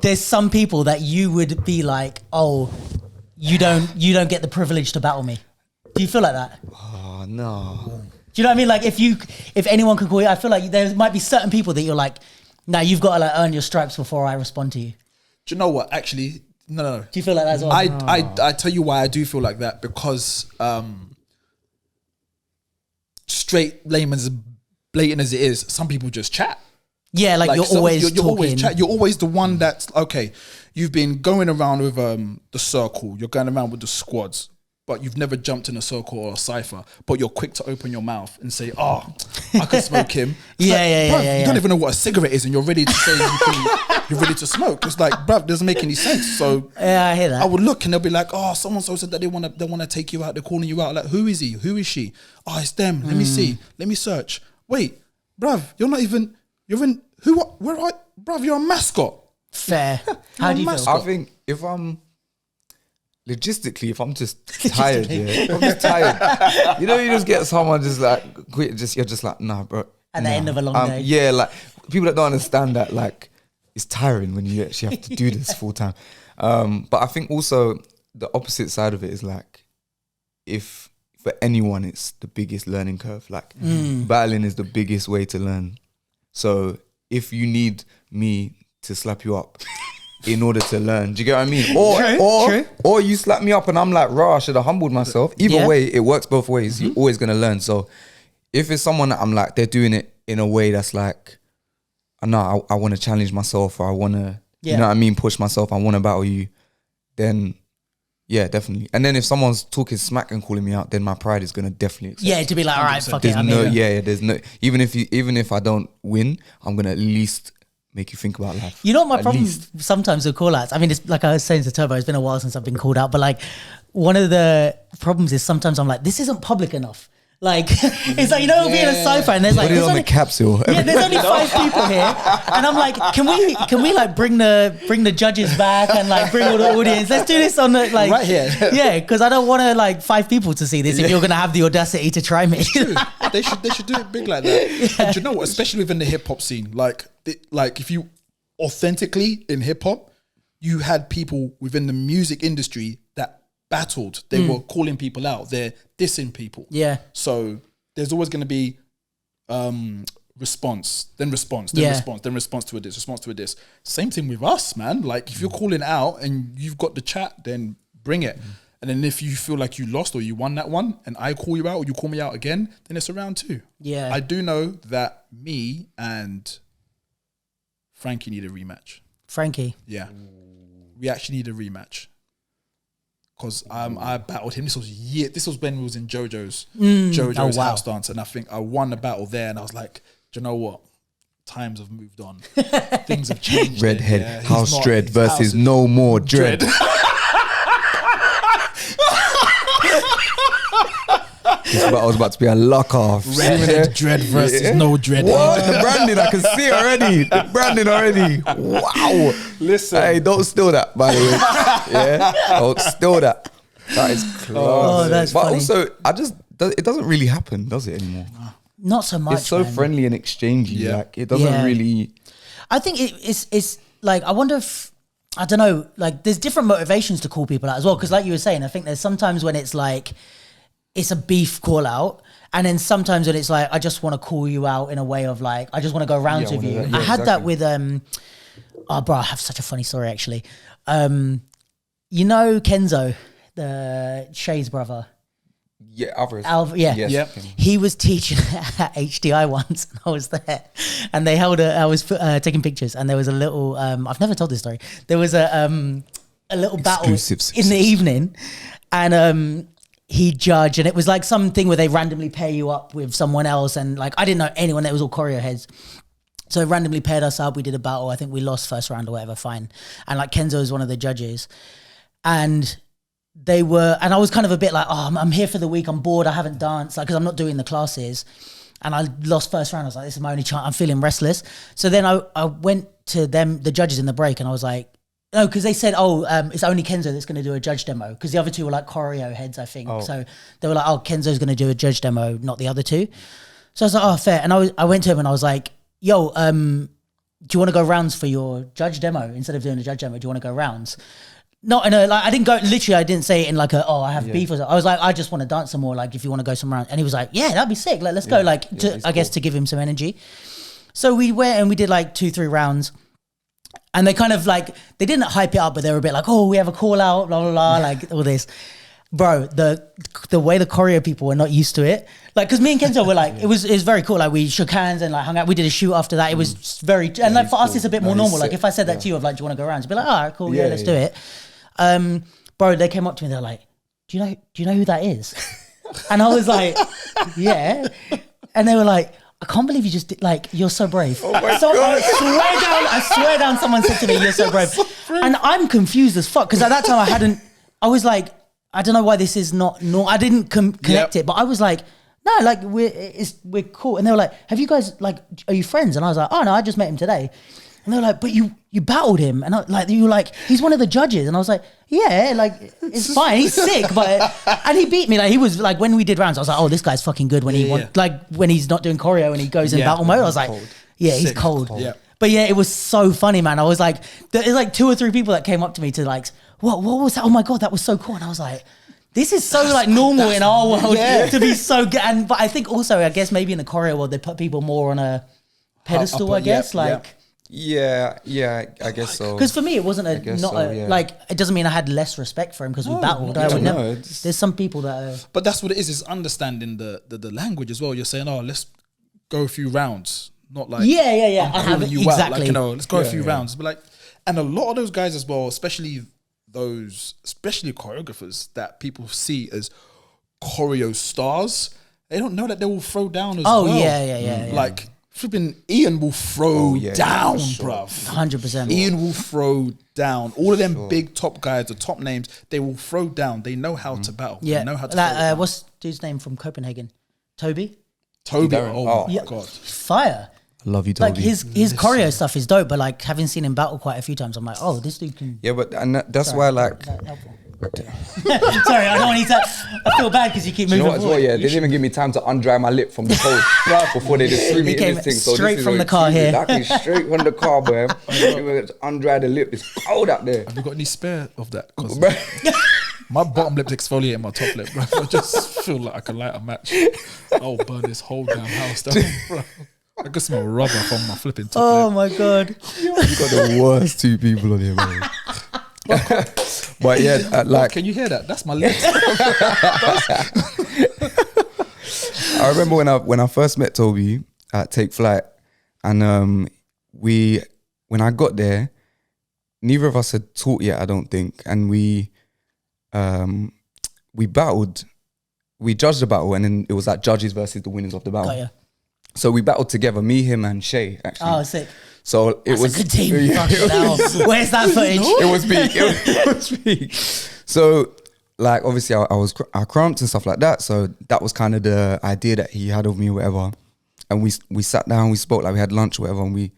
there's some people that you would be like, oh, you don't get the privilege to battle me. Do you feel like that? Oh no. Do you know what I mean? Like if anyone could call you, I feel like there might be certain people that you're like, nah, you've got to like earn your stripes before I respond to you. Do you know what? Actually, no. Do you feel like that as well? I tell you why I do feel like that, because straight layman's blatant as it is, some people just chat. Yeah, like you're always talking. You're always the one that's okay. You've been going around with the circle. You're going around with the squads, but you've never jumped in a circle or a cipher. But you're quick to open your mouth and say, "Oh, I could smoke him." You don't even know what a cigarette is, and you're ready to say you're ready to smoke. It's like, bruv, it doesn't make any sense. So yeah, I hear that. I would look and they'll be like, "Oh, someone so said that they want to take you out. They're calling you out. Like, who is he? Who is she? Oh, it's them. Let me see. Let me search. Wait, bruv, you're not even. You're in. Who? Where are? Bruv, you're a mascot. Fair. How do you feel? I think if I'm logistically, if I'm just tired, if I'm just tired, you just get someone just like quit. You're just like, nah, bro. At the end of a long day. Yeah, like people that don't understand that, like it's tiring when you actually have to do this full time. But I think also the opposite side of it is like, if for anyone it's the biggest learning curve. Like battling is the biggest way to learn. So if you need me to slap you up in order to learn, do you get what I mean? Or you slap me up and I'm like, I should have humbled myself. Either way, it works both ways. You're always gonna learn. So if it's someone that I'm like, they're doing it in a way that's like, no, I want to challenge myself, or I want to, you know what I mean, push myself, I want to battle you, then yeah, definitely. And then if someone's talking smack and calling me out, then my pride is gonna definitely accept. Yeah, to be like, all right, fuck it. There's no, even if I don't win, I'm gonna at least make you think about life. You know what my problem sometimes with call outs? I mean, it's like I was saying to Turbo, it's been a while since I've been called out, but like one of the problems is sometimes I'm like, this isn't public enough. Like, it's like, we'll be in a sci-fi and there's like, put it on the capsule. Yeah, there's only 5 people here. And I'm like, can we like bring the judges back and like bring all the audience? Let's do this on the like, right here. Yeah, because I don't want to like 5 people to see this if you're going to have the audacity to try me. True. They should do it big like that. And do you know what? Especially within the hip hop scene, like if you authentically in hip hop, you had people within the music industry that battled. They were calling people out. They're dissing people. Yeah. So there's always going to be response to a diss. Same thing with us, man. Like if you're calling out and you've got the chat, then bring it. And then if you feel like you lost or you won that one and I call you out or you call me out again, then it's a round 2. Yeah. I do know that me and Frankie need a rematch. Frankie. Yeah. We actually need a rematch. Because I battled him. This was when we was in JoJo's house dance, and I think I won the battle there. And I was like, do you know what? Times have moved on. Things have changed. Redhead House Dread versus No More Dread. This battle was about to be a lock-off. Redhead Dread versus No Dread. What? The branding, I can see already. Wow. Listen. Hey, don't steal that, by the way. Yeah? Don't steal that. That is class. Oh, that's but funny. also, it doesn't really happen, does it, anymore? Not so much. It's so friendly and exchangey. Yeah. Like, it doesn't really... I think it's like, I wonder if, I don't know, like there's different motivations to call people out as well. Because like you were saying, I think there's sometimes when it's like, it's a beef call out. And then sometimes when it's like, I just want to call you out in a way of like, I just want to go rounds with you. I had that with, I have such a funny story actually. Kenzo, the Shay's brother. Yeah, Alvarez. Yes. Yep. He was teaching at HDI once, and I was there, and they held I was taking pictures, and there was a little. I've never told this story. There was a little battle in the evening, and he'd judge, and it was like something where they randomly pair you up with someone else, and like I didn't know anyone. It was all choreo heads. So it randomly paired us up. We did a battle. I think we lost first round or whatever. Fine. And like Kenzo was one of the judges, and I was kind of a bit like, oh, I'm here for the week. I'm bored. I haven't danced, like, because I'm not doing the classes. And I lost first round. I was like, this is my only chance. I'm feeling restless. So then I went to them, the judges in the break, and I was like, no, because they said, it's only Kenzo that's going to do a judge demo, because the other two were like choreo heads, I think. So they were like, Kenzo's going to do a judge demo, not the other two. So I was like, oh, fair. And I went to him and I was like, yo, do you want to go rounds for your judge demo? Instead of doing a judge demo, do you want to go rounds? Not in a, like, I didn't say it in like I have beef or something. I was like, I just want to dance some more, like, if you want to go some rounds. And he was like, yeah, that'd be sick. Like, let's go, like, I guess to give him some energy. So we went and we did like 2-3 rounds. And they kind of like, they didn't hype it up, but they were a bit like, oh, we have a call out, blah, blah, blah, like all this. Bro, the way the choreo people were not used to it. Like, because me and Kenzo were like, it was very cool. Like, we shook hands and like hung out. We did a shoot after that. It was very, and like for us, it's a bit more normal. Like, if I said that to you, of like, do you want to go around? You'd be like, all right, cool, yeah, let's do it. Bro, they came up to me, they're like, do you know who that is? And I was like, yeah. And they were like, I can't believe you just did, like, you're so brave. Oh my God. I swear down, someone said to me, you're so brave. And I'm confused as fuck, because at that time I was like, I don't know why this is not, I didn't connect it, but I was like, no, like, we're cool. And they were like, have you guys, like, are you friends? And I was like, oh no, I just met him today. And they were like, but you battled him. And you were like, he's one of the judges. And I was like, yeah, like, it's fine. He's sick. And he beat me. Like, he was like, when we did rounds, I was like, oh, this guy's fucking good when when he's not doing choreo and he goes in battle mode. I was like, he's cold. Yeah. But yeah, it was so funny, man. I was like, there's like 2 or 3 people that came up to me to like, what was that? Oh my God, that was so cool. And I was like, this is so like normal in our world to be so good. But I think also, I guess maybe in the choreo world, they put people more on a pedestal, I guess. Yeah, I guess so. Because for me, it wasn't like, it doesn't mean I had less respect for him because we battled. I would never. There's some people that but that's what it is understanding the language as well. You're saying, oh, let's go a few rounds. Not like, I'm calling you out. Like, let's go a few rounds. But like, and a lot of those guys as well, especially choreographers that people see as choreo stars, they don't know that they will throw down as well. Yeah. Like, flipping Ian will throw down, bruv. 100%. Ian will throw down. All of them big top guys, the top names, they will throw down. They know how to battle. Yeah. They know how to what's dude's name from Copenhagen? Toby Deedaran. Oh my God. Fire. I love you, Toby. Like, his choreo stuff is dope, but like, having seen him battle quite a few times, I'm like, oh, this dude can. Yeah, but that's why, like. Sorry, I don't want you to. I feel bad because you keep moving. You know what, as well, they didn't even give me time to undry my lip from the cold before they just threw me in this thing. So straight from the car here. Exactly, straight from the car, boy. Undry the lip. It's cold out there. Have you got any spare of that? Cause my bottom lip's exfoliating my top lip, bro. I just feel like I can light a match. I'll burn this whole damn house down, bro. I can smell rubber from my flipping top lip. Oh my God. You got the worst 2 people on here, man. But yeah, like, can you hear that? That's my lips. I remember when I first met Toby at Take Flight, and when I got there, neither of us had taught yet, I don't think, and we battled. We judged the battle, and then it was like judges versus the winners of the battle. Got ya. So we battled together, me, him, and Shay. Actually, oh, sick. So it was a good team. Where's that footage? It was big. It was big. So, like, obviously, I cramped and stuff like that. So that was kind of the idea that he had of me, or whatever. And we sat down, we spoke, like we had lunch, or whatever, and we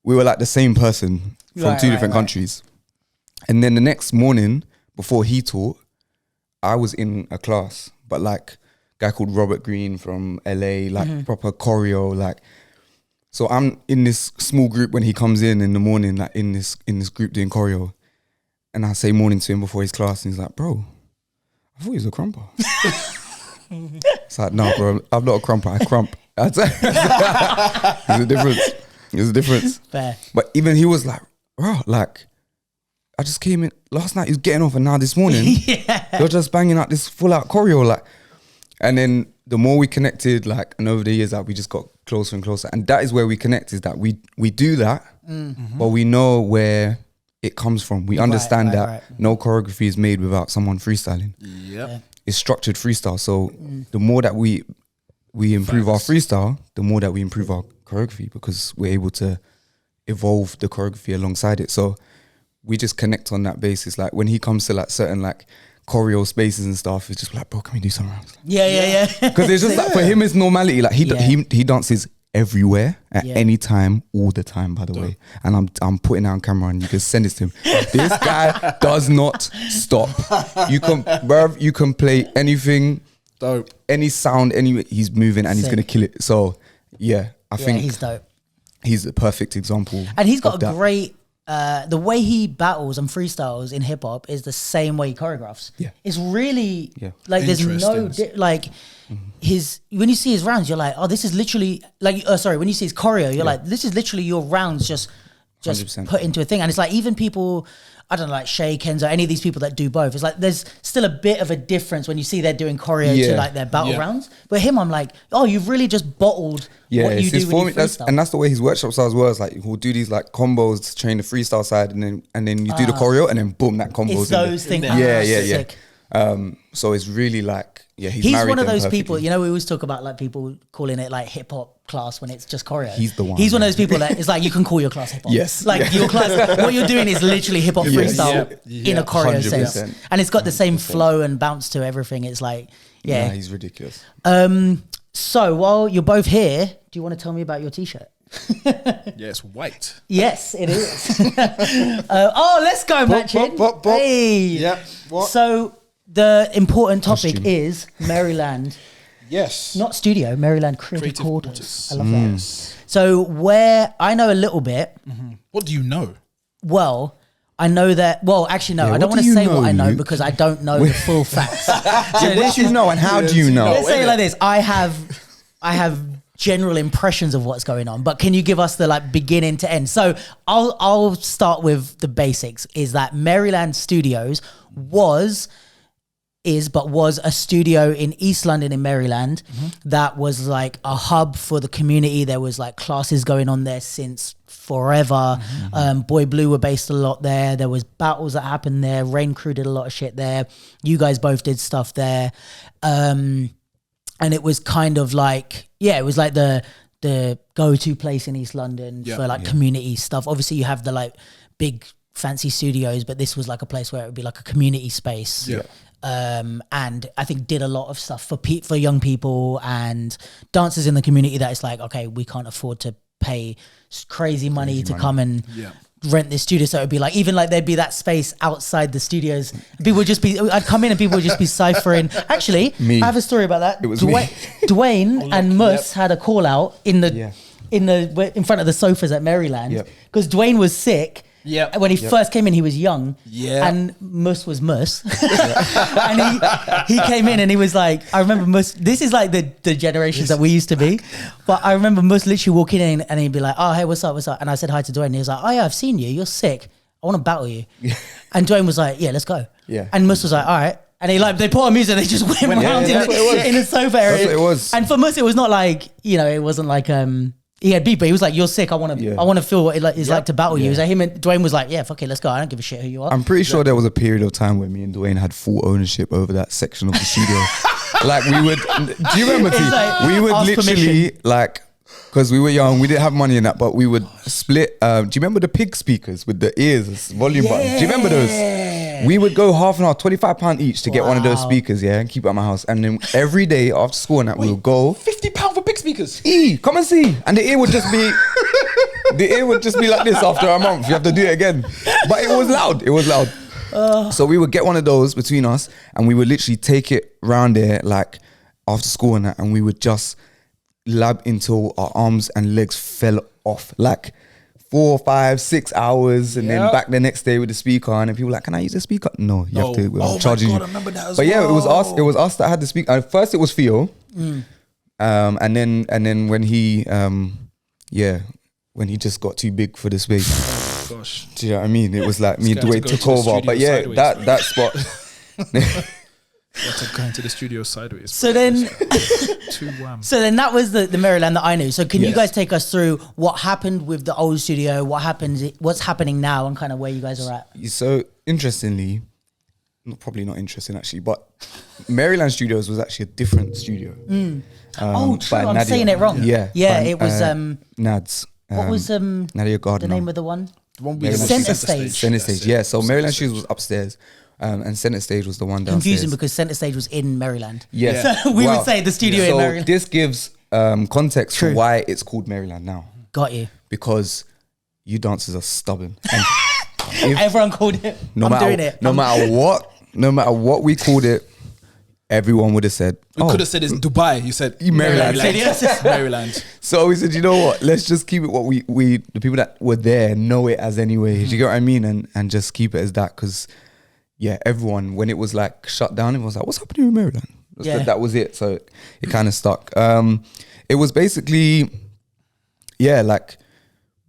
were like the same person from 2 different countries. And then the next morning, before he taught, I was in a class, but like a guy called Robert Green from LA, like proper choreo, like. So I'm in this small group when he comes in the morning, like in this group doing choreo. And I say morning to him before his class, and he's like, bro, I thought he was a crumper. It's like, no, bro, I'm not a crumper, I crump. There's a difference. Fair. But even he was like, bro, like, I just came in, last night he was getting off, and now this morning, you're just banging out this full out choreo, like. And then the more we connected, like, and over the years, like, we just got closer and closer. And that is where we connect, is that we do that, but we know where it comes from. We understand that no choreography is made without someone freestyling. Yep. is structured freestyle. So the more that we improve our freestyle, the more that we improve our choreography, because we're able to evolve the choreography alongside it. So we just connect on that basis. Like when he comes to like certain like choreo spaces and stuff, it's just like, bro, can we do some rounds? Yeah. Because it's just like, for him, it's normality. Like he dances everywhere at any time, all the time, by the way. And I'm putting it on camera and you can send it to him. This guy does not stop. You can play anything, any sound, he's moving and he's gonna kill it. So yeah, I think he's dope. He's a perfect example. And he's got a great the way he battles and freestyles in hip hop is the same way he choreographs. Yeah, it's really like there's no when you see his rounds, you're like, oh, this is literally like when you see his choreo, you're like, this is literally your rounds just 100%. Put into a thing. And it's like even people, I don't know, like Shay, Kenzo, any of these people that do both, it's like there's still a bit of a difference when you see they're doing choreo to like their battle rounds. But him, I'm like, oh, you've really just bottled what you do when you freestyle. And that's the way his workshops are as well. It's like he'll do these like combos to train the freestyle side, and then you do the choreo, and then boom, that combo. It's those things. So it's really like, he's one of those people, you know, we always talk about like people calling it like hip hop class when it's just choreo. He's the one. He's one of those people that it's like you can call your class hip hop. Yes. Like your class, what you're doing is literally hip hop freestyle in a choreo 100%. Sense. And it's got the same flow and bounce to everything. It's like, he's ridiculous. So while you're both here, do you want to tell me about your t-shirt? It's white. Yes, it is. Let's go matching. Hey. Yeah. What? So the important topic is Maryland. Yes. Not studio, Maryland.Creative quarters. I love that. So where I know a little bit. Mm-hmm. What do you know? Well, I know that. Well, actually, no. I don't want to say what I know because I don't know the full facts. So what do you know and how do you know? Let's say it like this: I have general impressions of what's going on, but can you give us the like beginning to end? So I'll start with the basics. Is that Maryland Studios was a studio in East London in Maryland that was like a hub for the community. There was like classes going on there since forever. Boy Blue were based a lot there. There was battles that happened there. Rain Crew did a lot of shit there. You guys both did stuff there. And it was kind of like, it was like the go-to place in East London for like community stuff. Obviously you have the like big fancy studios, but this was like a place where it would be like a community space. And I think did a lot of stuff for young people and dancers in the community that it's like, okay, we can't afford to pay crazy money to come and rent this studio. So it would be like, even like there'd be that space outside the studios. People would just be, I'd come in and people would just be ciphering. Actually, I have a story about that. It was Dwayne and Mus had a call out in front of the sofas at Maryland because Dwayne was sick. Yeah. When he first came in, he was young. Yeah. And Mus was Mus. And he came in and he was like, I remember Mus, this is like the generations that we used to be. But I remember Mus literally walking in and he'd be like, oh, hey, what's up? And I said hi to Dwayne. And he was like, oh yeah, I've seen you. You're sick. I want to battle you. Yeah. And Dwayne was like, yeah, let's go. Yeah. And Mus was like, all right. And they put on music and they just went around in the sofa area. That's what it was. And for Mus, it was not like, it wasn't like, he had beat, but he was like, "You're sick. I want to feel what it's like to battle you." It was like him and Dwayne was like, "Yeah, fuck it, let's go. I don't give a shit who you are." I'm pretty sure there was a period of time where me and Dwayne had full ownership over that section of the studio. Like we would, do you remember? Like, we would literally like, because we were young, we didn't have money in that, but we would split. Do you remember the pig speakers with the ears, volume buttons? Do you remember those? We would go half an hour, £25 each to get one of those speakers, and keep it at my house. And then every day after school and that, we would go. £50 for big speakers. Come and see. And the ear would just be, like this after a month. You have to do it again. But it was loud. It was loud. So we would get one of those between us, and we would literally take it round there, like after school and that, and we would just lab until our arms and legs fell off, like 4, 5, 6 hours, and then back the next day with the speaker. And people were like, "Can I use the speaker?" No, you have to. We're charging you. I remember that as well. It was us. It was us that had the speaker. At first, it was Theo, and then when he, when he just got too big for the space. Gosh, do you know what I mean? It was like me and Dwayne took over. But sideways. that spot. Going to the studio sideways. So then, that was the Maryland that I knew. So can you guys take us through what happened with the old studio, what's happening now, and kind of where you guys are at? So interestingly, probably not interesting actually, but Maryland Studios was actually a different studio. True. by I'm Nadia. saying it wrong. Yeah, Yeah, by, it was Nads. what was Nadia the Gardner. name of the one? The one we Maryland did was Centre Centre Stage. Center Stage, yeah. So Centre Maryland Stage. Studios was upstairs, and Center Stage was the one downstairs. Confusing because Centre Stage was in Maryland. Yes. So we would say the studio in so Maryland. this gives context True. for why it's called Maryland now. Got you. Because you dancers are stubborn. And if, Everyone called it. I'm doing it. no matter what we called it, everyone would have said, We could have said it's Dubai. You said Maryland. Maryland. So we said, you know what? Let's just keep it what we the people that were there know it as anyway. You get what I mean? And just keep it as that. Because yeah, everyone, when it was like shut down, everyone was like, what's happening in Maryland? Yeah. That was it. So it kind of stuck. It was basically, yeah, like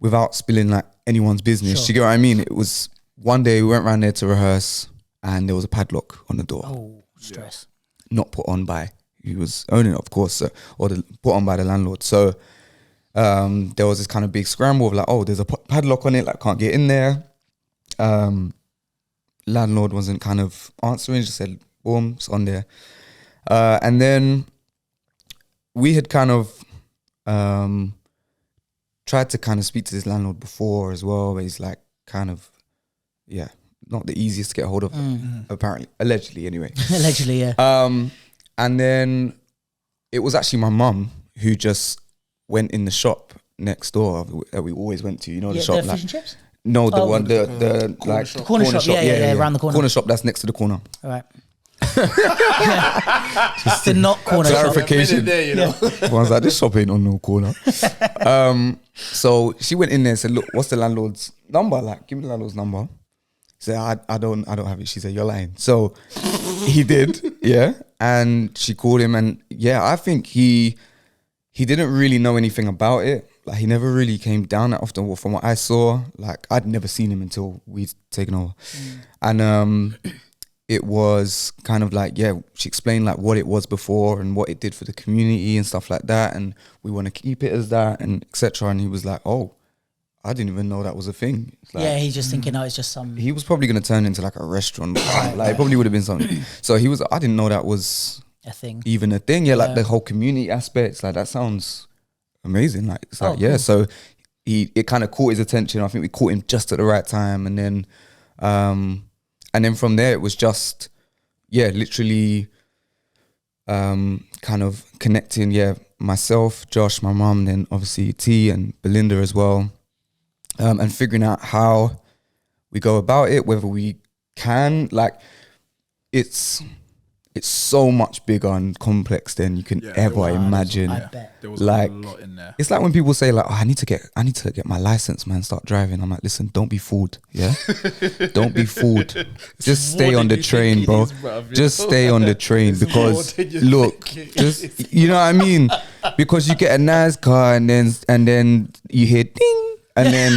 without spilling like anyone's business. Sure. You get what I mean? It was one day we went around there to rehearse and there was a padlock on the door. Oh, stress. Not put on by he was owning it, of course, or put on by the landlord. So there was this kind of big scramble of like, oh, there's a padlock on it, like can't get in there. Landlord wasn't kind of answering, just said, boom, it's on there. And then we had kind of tried to kind of speak to this landlord before as well, but he's like kind of, yeah, not the easiest to get a hold of, apparently, allegedly anyway. Allegedly, yeah. And then it was actually my mum who just went in the shop next door that we always went to. You know, the shop. The Like, fish and chips? no, the one, the like shop. Corner shop, yeah, around the corner. Corner shop that's next to the corner. All right. Just the not corner shop. Clarification. There, you know. I was like, this shop ain't on no corner. So she went in there and said, look, what's the landlord's number? Like, give me the landlord's number. She said, I don't have it. She said, you're lying. So he did, yeah. And she called him, and yeah, I think he didn't really know anything about it. Like, he never really came down that often. Well, from what I saw, like, I'd never seen him until we'd taken over. And it was kind of like, yeah, she explained like what it was before and what it did for the community and stuff like that, and we want to keep it as that and etc. And he was like, oh, I didn't even know that was a thing. It's like, Yeah, he's just thinking, oh, it's just some. he was probably going to turn into like a restaurant. Like, it probably would have been something. So he was, I didn't know that was A thing. even a thing. Yeah, like the whole community aspects, like that sounds amazing. Like, it's like, yeah. Cool. So it kind of caught his attention. I think we caught him just at the right time. And then from there, it was just, yeah, literally kind of connecting, yeah, myself, Josh, my mum, then obviously T and Belinda as well. And figuring out how we go about it, whether we can, like, it's so much bigger and complex than you can ever imagine. I bet. There was Like, a lot in there. it's like when people say like, oh, I need to get my license, man, start driving. I'm like, listen, don't be fooled, yeah? Don't be fooled. Just stay more on the than you train, think it bro. is, bruv, you Just know? stay on the train It's more because than you look, think it just, you know what I mean? Because you get a nice car and then you hear ding. And then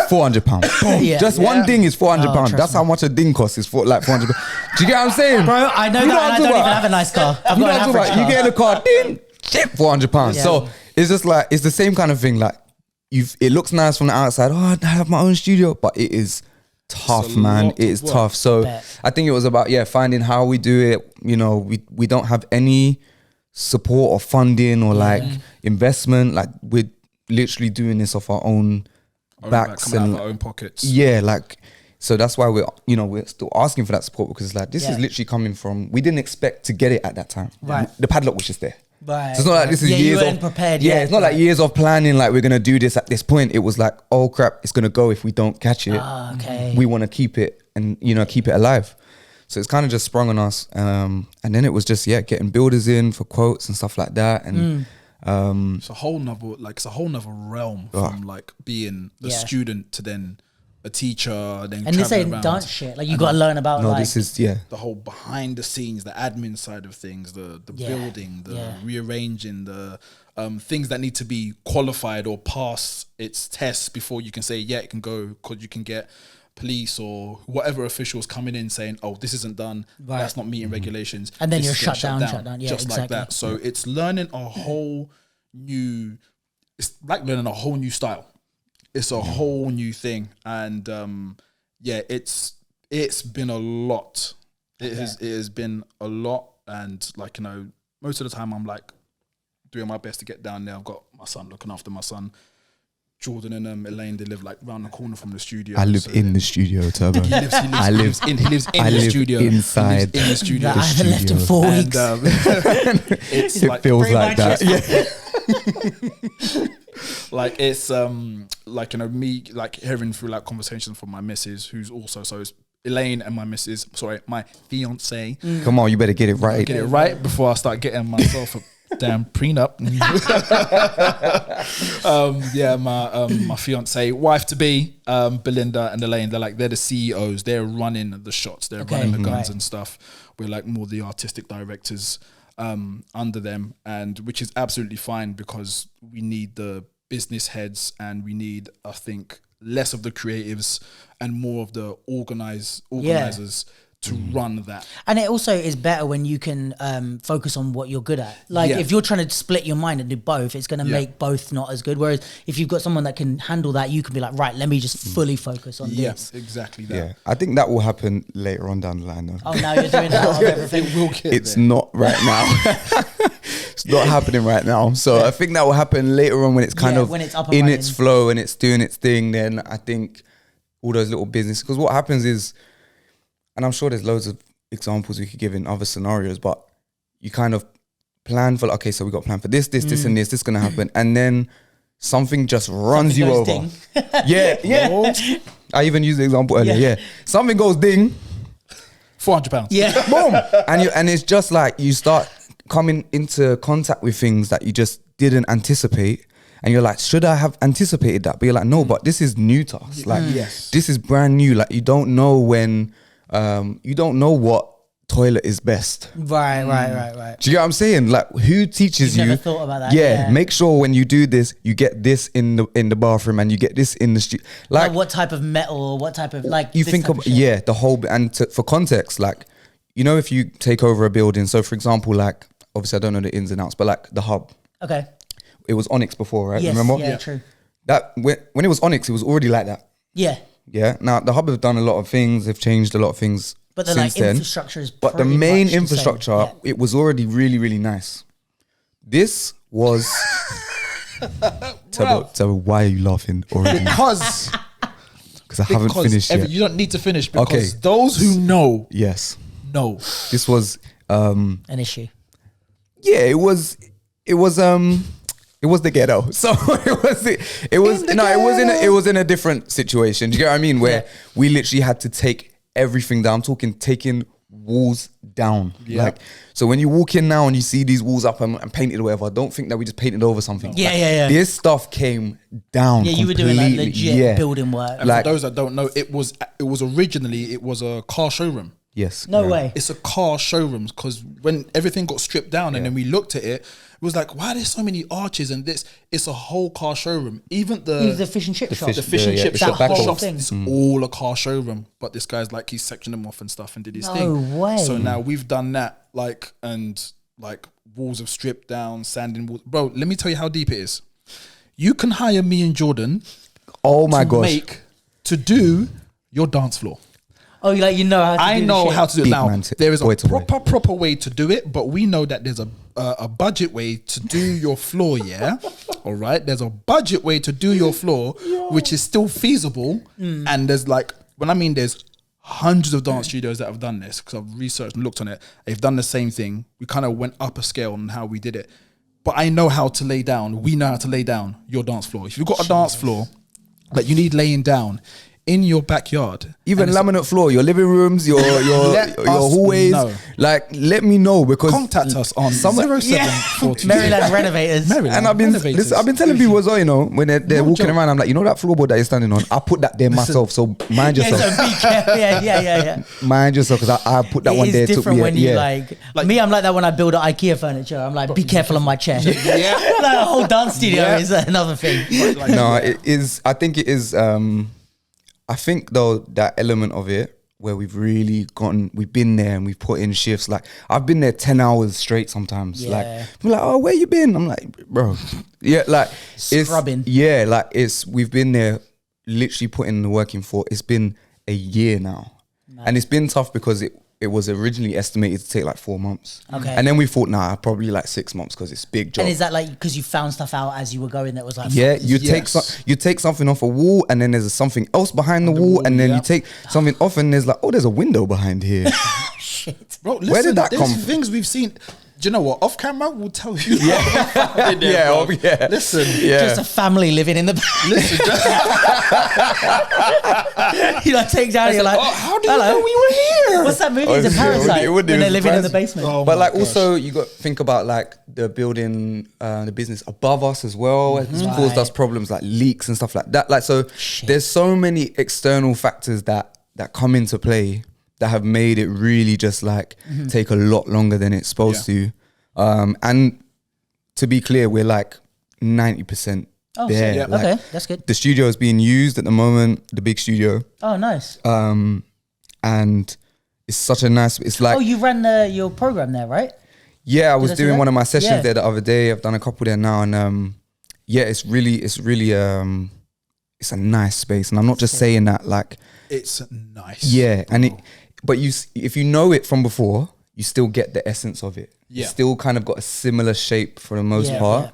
£400. Boom. Yeah. Just one ding is £400. trust That's me. how much a ding costs. Is for like £400. Do you get what I'm saying? Bro, I know You that, and what I I'm don't talking even about? have a nice car. I've You know got what an I'm talking average about? car. You get in the car, ding, chip, £400. Yeah. So it's just like, it's the same kind of thing. Like, it looks nice from the outside. Oh, I have my own studio, but it is tough, It's a man. lot It is of work. tough. So Bet. I think it was about finding how we do it. You know, we don't have any support or funding or like investment. Like, we're literally doing this off our own backs Coming out and of our own pockets. yeah, like, so that's why we're still asking for that support, because it's like, this is literally coming from, we didn't expect to get it at that time. Right. The padlock was just there. Right. So it's not like this is you years weren't of prepared. Yeah, yet, it's not like years of planning. Like, we're gonna do this at this point. It was like, oh crap, it's gonna go if we don't catch it. Ah, okay. We want to keep it and keep it alive. So it's kind of just sprung on us, and then it was just getting builders in for quotes and stuff like that, and It's a whole nother realm from like being a student to then a teacher, then And this traveling ain't around. dance shit. Like, you got to learn about no, like. this is The whole behind the scenes, the admin side of things, the building, the rearranging, the things that need to be qualified or pass its tests before you can say it can go, because you can get police or whatever officials coming in saying, oh, this isn't done, Right. that's not meeting regulations, And then this you're is getting shut down. Yeah, just like exactly. that. So it's learning a whole new, it's like learning a whole new style. It's a whole new thing, and it's been a lot. It has been a lot, and like, you know, most of the time I'm like doing my best to get down there. I've got my son, looking after my son. Jordan and Elaine, they live like round the corner from the studio. I live in the studio, Turbo. He lives in the studio. Inside. He lives in the studio. That I haven't left in 4 weeks. It's It like, feels like that. yeah. Like it's like, you know, me like hearing through like conversations from my missus, who's also, so it's Elaine and my missus, sorry, my fiance. Come on, you better get it right. Get it right before I start getting myself a damn prenup. My fiance, wife to be, Belinda and Elaine, they're the CEOs. They're running the shots. They're running the guns and stuff. We're like more the artistic directors under them, and which is absolutely fine because we need the business heads and we need, I think, less of the creatives and more of the organizers to run that. And it also is better when you can focus on what you're good at. Like if you're trying to split your mind and do both, it's going to make both not as good. Whereas if you've got someone that can handle that, you can be like, right, let me just fully focus on this. Exactly that. Yeah, I think that will happen later on down the line though. Oh, now you're doing that of everything. It will get It's there. not right now. It's not happening right now. So I think that will happen later on when it's kind of when it's up and in running. its flow and it's doing its thing. Then I think all those little business, because what happens is, and I'm sure there's loads of examples we could give in other scenarios, but you kind of plan for, okay, so we got a plan for this, and this is going to happen. And then something just runs you over. Ding. Yeah. I even used the example earlier. Yeah. Something goes ding. £400. Yeah. Boom. And it's just like you start coming into contact with things that you just didn't anticipate. And you're like, should I have anticipated that? But you're like, no, but this is new to us. Like, this is brand new. Like, you don't know when, you don't know what toilet is best. Right. Do you get what I'm saying? Like, who teaches You've you? never thought about that. Yeah, make sure when you do this, you get this in the bathroom and you get this in the street. Like what type of metal or what type of, like, you this think type of, shit. the whole, and for context, like, you know, if you take over a building, so for example, like, obviously I don't know the ins and outs, but like the hub. Okay. It was Onyx before, right? Yes, Remember? yeah, true. That when it was Onyx, it was already like that. Yeah. Yeah. Now the hub have done a lot of things. They've changed a lot of things But the since like then. infrastructure is But the pretty main much the same. infrastructure, Yeah. it was already really, really nice. This was. Tell me, why are you laughing already? Because I haven't finished yet. You don't need to finish because Okay. those who know. This was An issue. yeah, it was the ghetto. So it was in a different situation. Do you get what I mean? Where we literally had to take everything down. I'm talking taking walls down. Yeah. Like, so when you walk in now and you see these walls up and painted or whatever, don't think that we just painted over something. Yeah, Like, yeah. This stuff came down. Yeah, you were doing like completely. legit building work. And Like- for those that don't know, it was originally a car showroom. Yes. No way. It's a car showroom because when everything got stripped down and then we looked at it, it was like, why are there so many arches and this? It's a whole car showroom. Even the fish and chip shop. the fish and yeah, chip the shop, back whole of- thing. it's all a car showroom. But this guy's like, he sectioned them off and stuff and did his thing. No way. So now we've done that, like, and like walls have stripped down, sanding walls. Bro, let me tell you how deep it is. You can hire me and Jordan Oh my gosh. to do your dance floor. Oh, like you know how to do I the know shit. how to do it Big now. man, There is a boy to boy. proper way to do it, but we know that there's a budget way to do your floor. Yeah, all right. There's a budget way to do your floor, which is still feasible. And there's like, when I mean there's hundreds of dance studios that have done this because I've researched and looked on it. They've done the same thing. We kind of went up a scale on how we did it. But I know how to lay down. We know how to lay down your dance floor. If you've got a dance floor that you need laying down in your backyard, Even laminate floor, your living rooms, your Let us hallways. know. Like, let me know because contact us on Someone- 0742. Maryland Renovators. And I've been telling people as well, you know, when they're walking around, I'm like, you know that floorboard that you're standing on, I put that there myself. So mind Yeah, yourself. so be careful. Yeah. Mind yourself because I put that It one is there. different when you like me. I'm like that when I build IKEA furniture. I'm like, be careful on my chair. Yeah. Like a whole dance studio Yeah. is another thing. No, it is. I think it is. I think though that element of it where we've really we've been there and we've put in shifts. Like I've been there 10 hours straight sometimes. Yeah. Like people are like, oh, where you been? I'm like, bro, yeah, like Scrubbing. We've been there, literally putting the work in for. It's been a year now, and it's been tough because it it was originally estimated to take like 4 months. Okay. And then we thought, nah, probably like 6 months because it's big job. And is that like because you found stuff out as you were going that was like Yeah, you take something off a wall, and then there's something else behind the wall, and then you take something off, and there's like, oh, there's a window behind here. shit. Bro, listen, Where did that come from? things we've seen. Do you know what? Off camera, we'll tell you. Yeah. Listen, Just a family living in the back. listen. You like take down, you're like, How do you know we were here? What's that movie? Oh, It's a yeah, Parasite it when would do. they're living in the Parasite. basement. Oh But my like gosh. also you got to think about like the building, the business above us as well. It's caused us problems like leaks and stuff like that. Like so, there's so many external factors that come into play that have made it really just like take a lot longer than it's supposed to. And to be clear, we're like 90% Oh, there. shit. Yep. Like, Okay, that's good. the studio is being used at the moment, the big studio, Oh, nice. and it's such a nice. It's like Oh, you ran your program there, right? yeah, I was I see doing that? one of my sessions Yeah. there the other day. I've done a couple there now, and yeah, it's really it's a nice space, and I'm not just saying that like It's nice. yeah, and but if you know it from before, you still get the essence of it. Yeah. You still kind of got a similar shape for the most Yeah, part.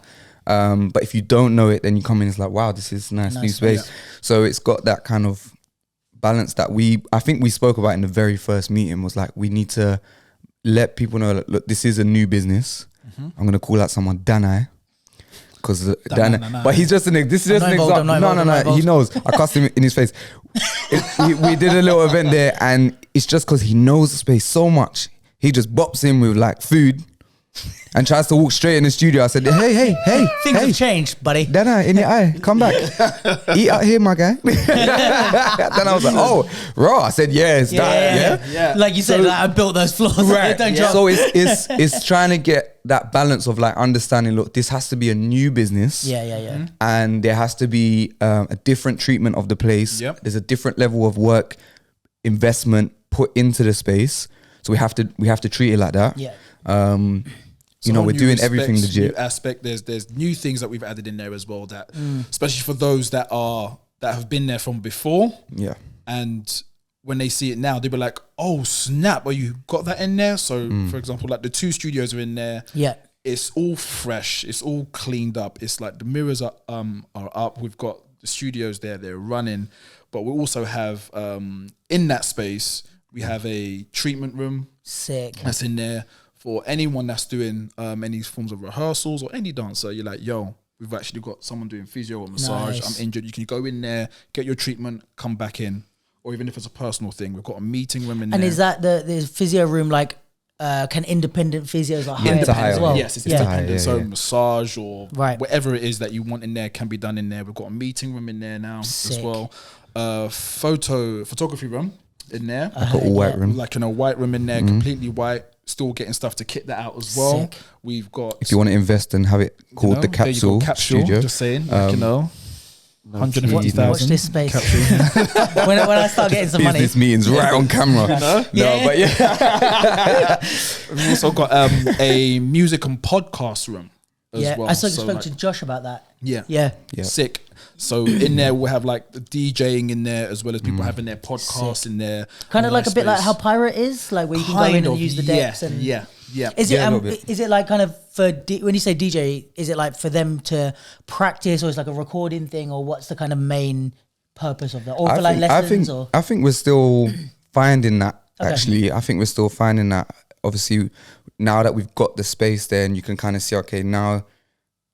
But if you don't know it, then you come in, it's like, wow, this is nice new space. Yeah. So it's got that kind of balance that I think we spoke about in the very first meeting, was like, we need to let people know that, look, this is a new business. I'm going to call out someone Danai. Because Danai. but he's just this is just an involved, example. I'm not No, involved. he knows. I cussed him in his face. We did a little event there, and it's just because he knows the space so much. He just bops in with like food and tries to walk straight in the studio. I said, hey, Things have changed, buddy. Dana, in your eye, come back. Eat out here, my guy. Then I was like, oh, raw. I said, yeah, it's that. Yeah. Like you said, like, I built those floors. Right. Don't drop. So it's trying to get that balance of like understanding, look, this has to be a new business. Yeah. And there has to be a different treatment of the place. Yep. There's a different level of work, investment put into the space. So we have to treat it like that. Yeah. You know, So we're new doing everything aspects, legit. New aspect. There's new things that we've added in there as well. That especially for those that have been there from before. Yeah. And when they see it now, they'll be like, "Oh snap! Oh, you got that in there." So, for example, like the 2 studios are in there. Yeah. It's all fresh. It's all cleaned up. It's like the mirrors are up. We've got the studios there. They're running, but we also have in that space we have a treatment room. Sick. That's in there for anyone that's doing any forms of rehearsals or any dancer. You're like, yo, we've actually got someone doing physio or massage. Nice. I'm injured. You can go in there, get your treatment, come back in. Or even if it's a personal thing, we've got a meeting room in there. And is that the physio room like? Can independent physios like hire to them hire, as well? Yes, it's Yeah. independent. Yeah, So yeah. massage or Right. whatever it is that you want in there can be done in there. We've got a meeting room in there now as Sick. well. Photography room in there. Got all white room. Like in a white room in there, completely white. Still getting stuff to kit that out as well. Sick. We've got, If you want to invest and have it called the there you go, Capsule Studio. Just saying, like, 150,000. Watch this space. when I start getting some money. Business meetings right on camera. No, but yeah. We've also got a music and podcast room as Yeah, well. I spoke like, to Josh about that. yeah. Yeah. Yeah. Sick. So in there we'll have like the DJing in there as well as people having their podcasts in there. Kind of like a bit like space. how Pirate is, like where you can go in Kind and of, use the yeah, decks. And yeah. Is Yeah, a it little bit. is it like kind of for when you say DJ? Is it like for them to practice, or is it like a recording thing, or what's the kind of main purpose of that, or for like lessons? Or I think we're still finding that. Okay. Actually, I think we're still finding that. Obviously, now that we've got the space there, and you can kind of see, okay, now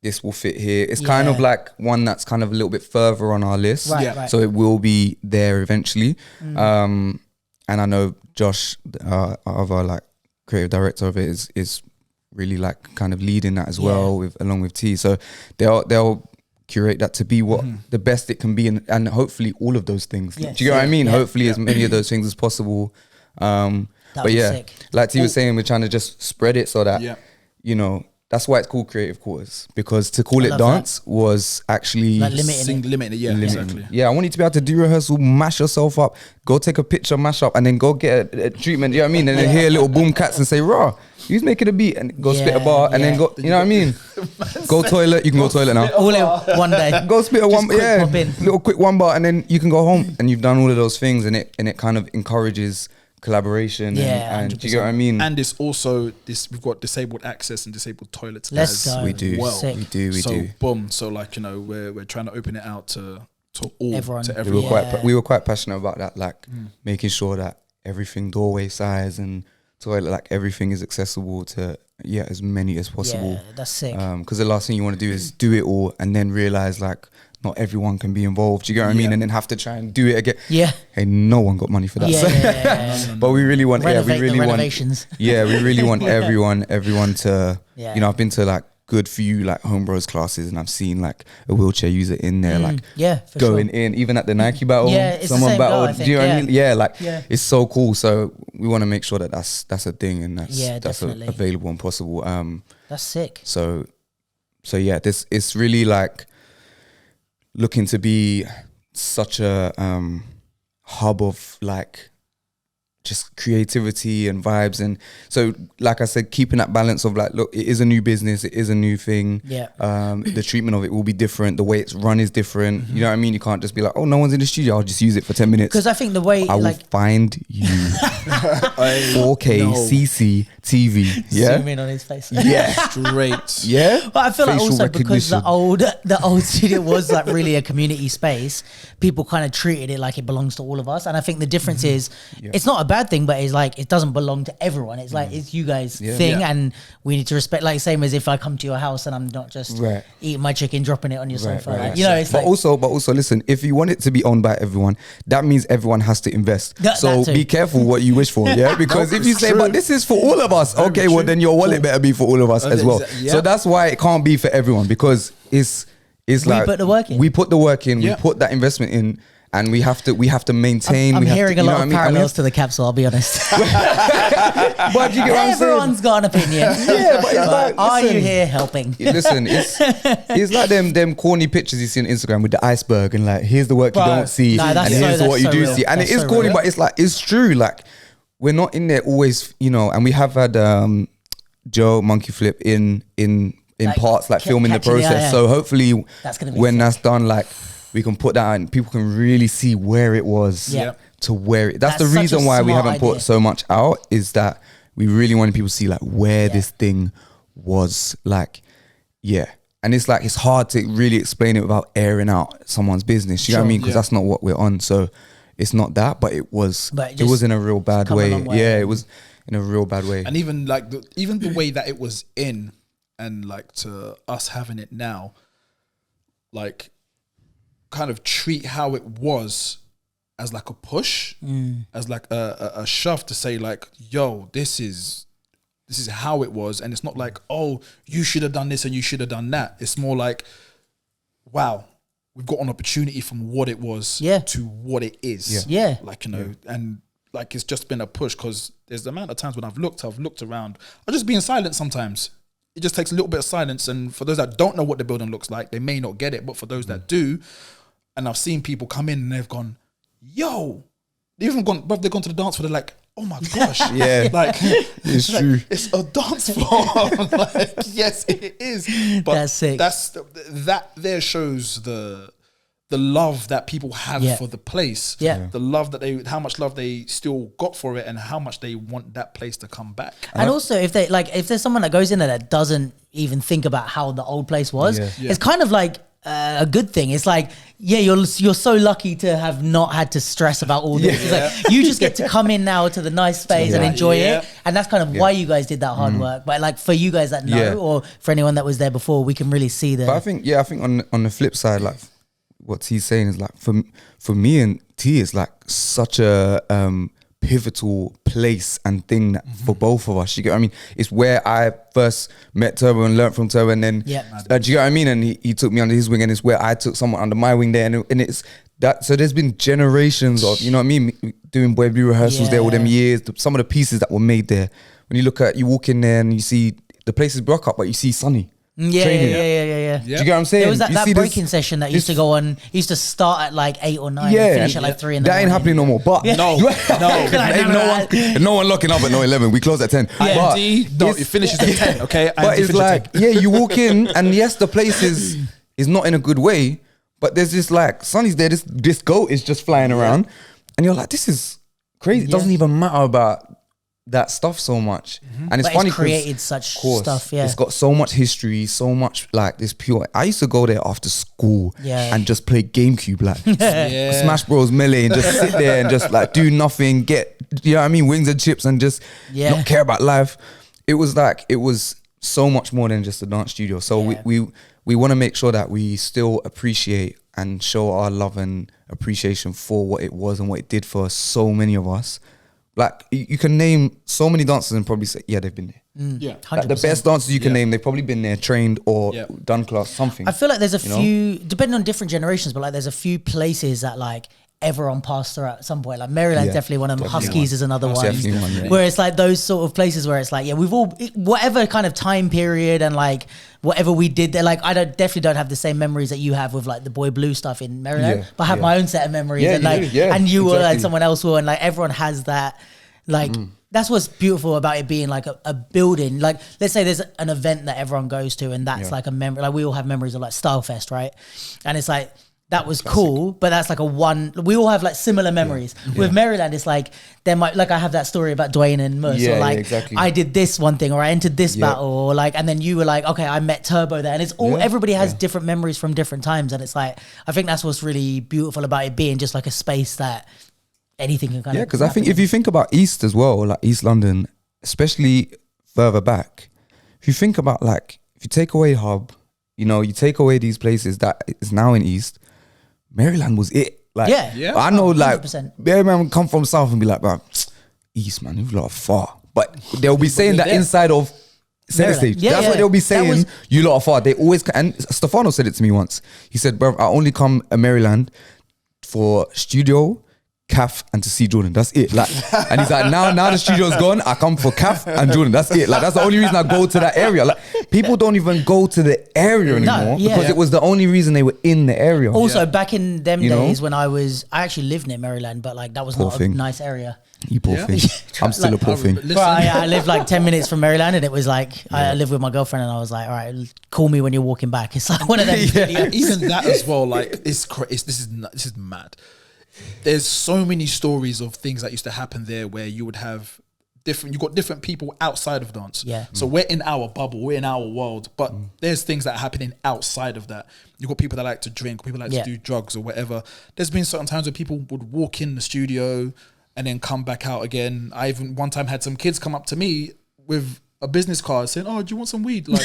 this will fit here. It's kind of Yeah. like one that's kind of a little bit further on our list. Right, Yeah. right. So it will be there eventually. And I know Josh, our other like creative director of it, is really like kind of leading that as well along with T. So they'll curate that to be what the best it can be, and hopefully all of those things. Yes. Do you know what I mean? Yeah. Hopefully as many of those things as possible. That'd But be yeah, sick. like T was saying, we're trying to just spread it so that Yeah. you know. That's why it's called Creative Quarters, because to call I it love dance was actually Like limiting it. Limited, yeah, limiting. exactly. Yeah, I want you to be able to do rehearsal, mash yourself up, go take a picture, mash up, and then go get a treatment. You know what I mean? And then hear little boom cats and say, "Raw, who's making a beat?" And go spit a Yeah, bar, and yeah. then go. You know what I mean? Go toilet. You can go toilet now. all in one day. Go spit a Just one, quick yeah, pop in. little quick one bar, and then you can go home, and you've done all of those things, and it kind of encourages collaboration. And do you get what I mean? And it's also this. We've got disabled access and disabled toilets. Let's go. We do. Well. We do. So boom. So like, you know, we're trying to open it out to all, Everyone. to everyone. We were quite passionate about that, like making sure that everything, doorway size and toilet, like everything is accessible to as many as possible. Yeah, that's sick. Because the last thing you want to do is do it all and then realize like not everyone can be involved. You get what I mean? And then have to try and do it again. Yeah. Hey, no one got money for that. Yeah. But we really want, Renovate the renovations. we really want everyone to, you know, I've been to like Good For You, like homebrews classes, and I've seen like a wheelchair user in there, like going in, even at the Nike battle, it's someone the same battled. guy, I think, do you know what I mean? Yeah, like it's so cool. So we want to make sure that that's a thing and that's available and possible. That's sick. So yeah, this it's really like looking to be such a hub of like just creativity and vibes. And so like I said, keeping that balance of like, look, it is a new business, it is a new thing. The treatment of it will be different, the way it's run is different. You know what I mean? You can't just be like, oh, no one's in the studio, I'll just use it for 10 minutes. Because I think the way I will find you 4K CC TV. Zoom in on his face. Straight. Yeah. But I feel like Facial also because the recognition. old studio was like really a community space, people kind of treated it like it belongs to all of us. And I think the difference is it's not a bad thing, but it's like it doesn't belong to everyone. It's like it's you guys thing, and we need to respect. Like same as if I come to your house and I'm not just eating my chicken, dropping it on your sofa. Like, you know, it's but also listen. If you want it to be owned by everyone, that means everyone has to invest. So be careful what you wish for, because if you say, but this is for all of us, okay, well then your wallet better be for all of us as well. So that's why it can't be for everyone, because it's like put the work in. We put the work in. We put that investment in. And we have to maintain. I'm hearing a lot of parallels to to the capsule, I'll be honest. But you get what I'm saying? Everyone's got an opinion. Yeah, but it's like, are you here helping? Listen, it's like them corny pictures you see on Instagram with the iceberg and like, here's the work you don't see, and here's what you do see. And it is corny, but it's like, it's true. Like, we're not in there always, you know, and we have had Joe Monkey Flip in like, parts, like filming the process. So hopefully when that's done, like, we can put that and people can really see where it was to where it. That's the reason why we haven't put so much out, is that we really wanted people to see like where this thing was, like, and it's like, it's hard to really explain it without airing out someone's business. You know what I mean? Because that's not what we're on. So it's not that, but it was in a real bad way. Yeah, it was in a real bad way. And even like the way that it was in, and like to us having it now, like, kind of treat how it was as like a push, as like a shove to say like, yo, this is how it was. And it's not like, oh, you should have done this and you should have done that. It's more like, wow, we've got an opportunity from what it was to what it is. Like, you know, and like, it's just been a push, because there's the amount of times when I've looked around, I'll just be in silence sometimes. It just takes a little bit of silence. And for those that don't know what the building looks like, they may not get it. But for those that do, and I've seen people come in and they've gone, yo, they've even gone, but they've gone to the dance floor, they're like, oh my gosh. Like, it's true. It's a dance floor. Like, yes, it is. But that's sick. That there shows the love that people have for the place. The love that how much love they still got for it, and how much they want that place to come back. And also, if there's someone that goes in there that doesn't even think about how the old place was, it's kind of like a good thing. It's like, you're so lucky to have not had to stress about all this. It's like, you just get to come in now to the nice space and enjoy it, and that's kind of why you guys did that hard work. But like, for you guys that know, or for anyone that was there before, we can really see the. But I think on the flip side, like what T's saying is like, for me and T, is like such a pivotal place and thing that for both of us. You get what I mean? It's where I first met Turbo and learned from Turbo, and then do you get what I mean? And he took me under his wing, and it's where I took someone under my wing there, and it's that. So there's been generations of, you know what I mean, doing Boy Blue rehearsals there all them years. Some of the pieces that were made there, when you walk in there and you see the place is broke up, but you see Sonny. Yeah. Do you get what I'm saying? There was that breaking session that used to go on. Used to start at like 8 or 9 and finish at like 3 in the morning. That ain't happening no more. But no one locking up at 11. We close at 10. But it finishes at 10. Okay, but it's like, you walk in and yes, the place is not in a good way. But there's this like, Sonny's there. This goat is just flying around, and you're like, this is crazy. It doesn't even matter about that stuff so much. And it's But funny it's created such stuff. Yeah, it's got so much history, so much like this pure. I used to go there after school and just play GameCube, like Smash Bros Melee, and just sit there and just like do nothing, get, you know what I mean, wings and chips, and just not care about life. It was so much more than just a dance studio. So we want to make sure that we still appreciate and show our love and appreciation for what it was and what it did for so many of us. Like you can name so many dancers and probably say, yeah, they've been there. Yeah, like the best dancers you can name, they've probably been there, trained or done class, something. I feel like there's a few, depending on different generations, but like there's a few places that like everyone passed through at some point. Like Maryland's definitely one of them. Huskies is another one. Where it's like those sort of places where it's like, we've all, whatever kind of time period and like whatever we did there, like I definitely don't have the same memories that you have with like the Boy Blue stuff in Maryland, but I have my own set of memories and you will and someone else will, and like everyone has that. Like that's what's beautiful about it being like a building. Like let's say there's an event that everyone goes to and that's like a memory. Like we all have memories of like Stylefest, right? And it's like that was cool, but that's like we all have like similar memories. With Maryland, it's like there might, like I have that story about Dwayne and Mus, or like I did this one thing, or I entered this battle, or like, and then you were like, okay, I met Turbo there, and it's all everybody has different memories from different times, and it's like I think that's what's really beautiful about it being just like a space that anything can kind of because I think if you think about East as well, like East London, especially further back, if you think about like if you take away Hub, you know, you take away these places that is now in East, Maryland was it. Like I know 100%. Like Maryland come from South and be like, bro, East man, you've lot far. But they'll be saying that inside of center stage. That's what they'll be saying. You lot are far. They always and Stefano said it to me once. He said, bro, I only come to Maryland for studio, CAF, and to see Jordan. That's it. Like, and he's like, now the studio's gone, I come for CAF and Jordan. That's it. Like, that's the only reason I go to that area. Like, people don't even go to the area anymore because it was the only reason they were in the area. Also, back in them days when I actually lived near Maryland, but like that was not a nice area. You poor thing. I'm still a poor thing. Bro, I lived like 10 minutes from Maryland, and it was like I lived with my girlfriend, and I was like, all right, call me when you're walking back. It's like one of them videos. Even that as well. Like, this is mad. There's so many stories of things that used to happen there where you would have you got different people outside of dance. Yeah. So we're in our bubble, we're in our world, but there's things that are happening outside of that. You've got people that like to drink, people that like to do drugs or whatever. There's been certain times where people would walk in the studio and then come back out again. I even one time had some kids come up to me with a business card saying, "Oh, do you want some weed?" Like,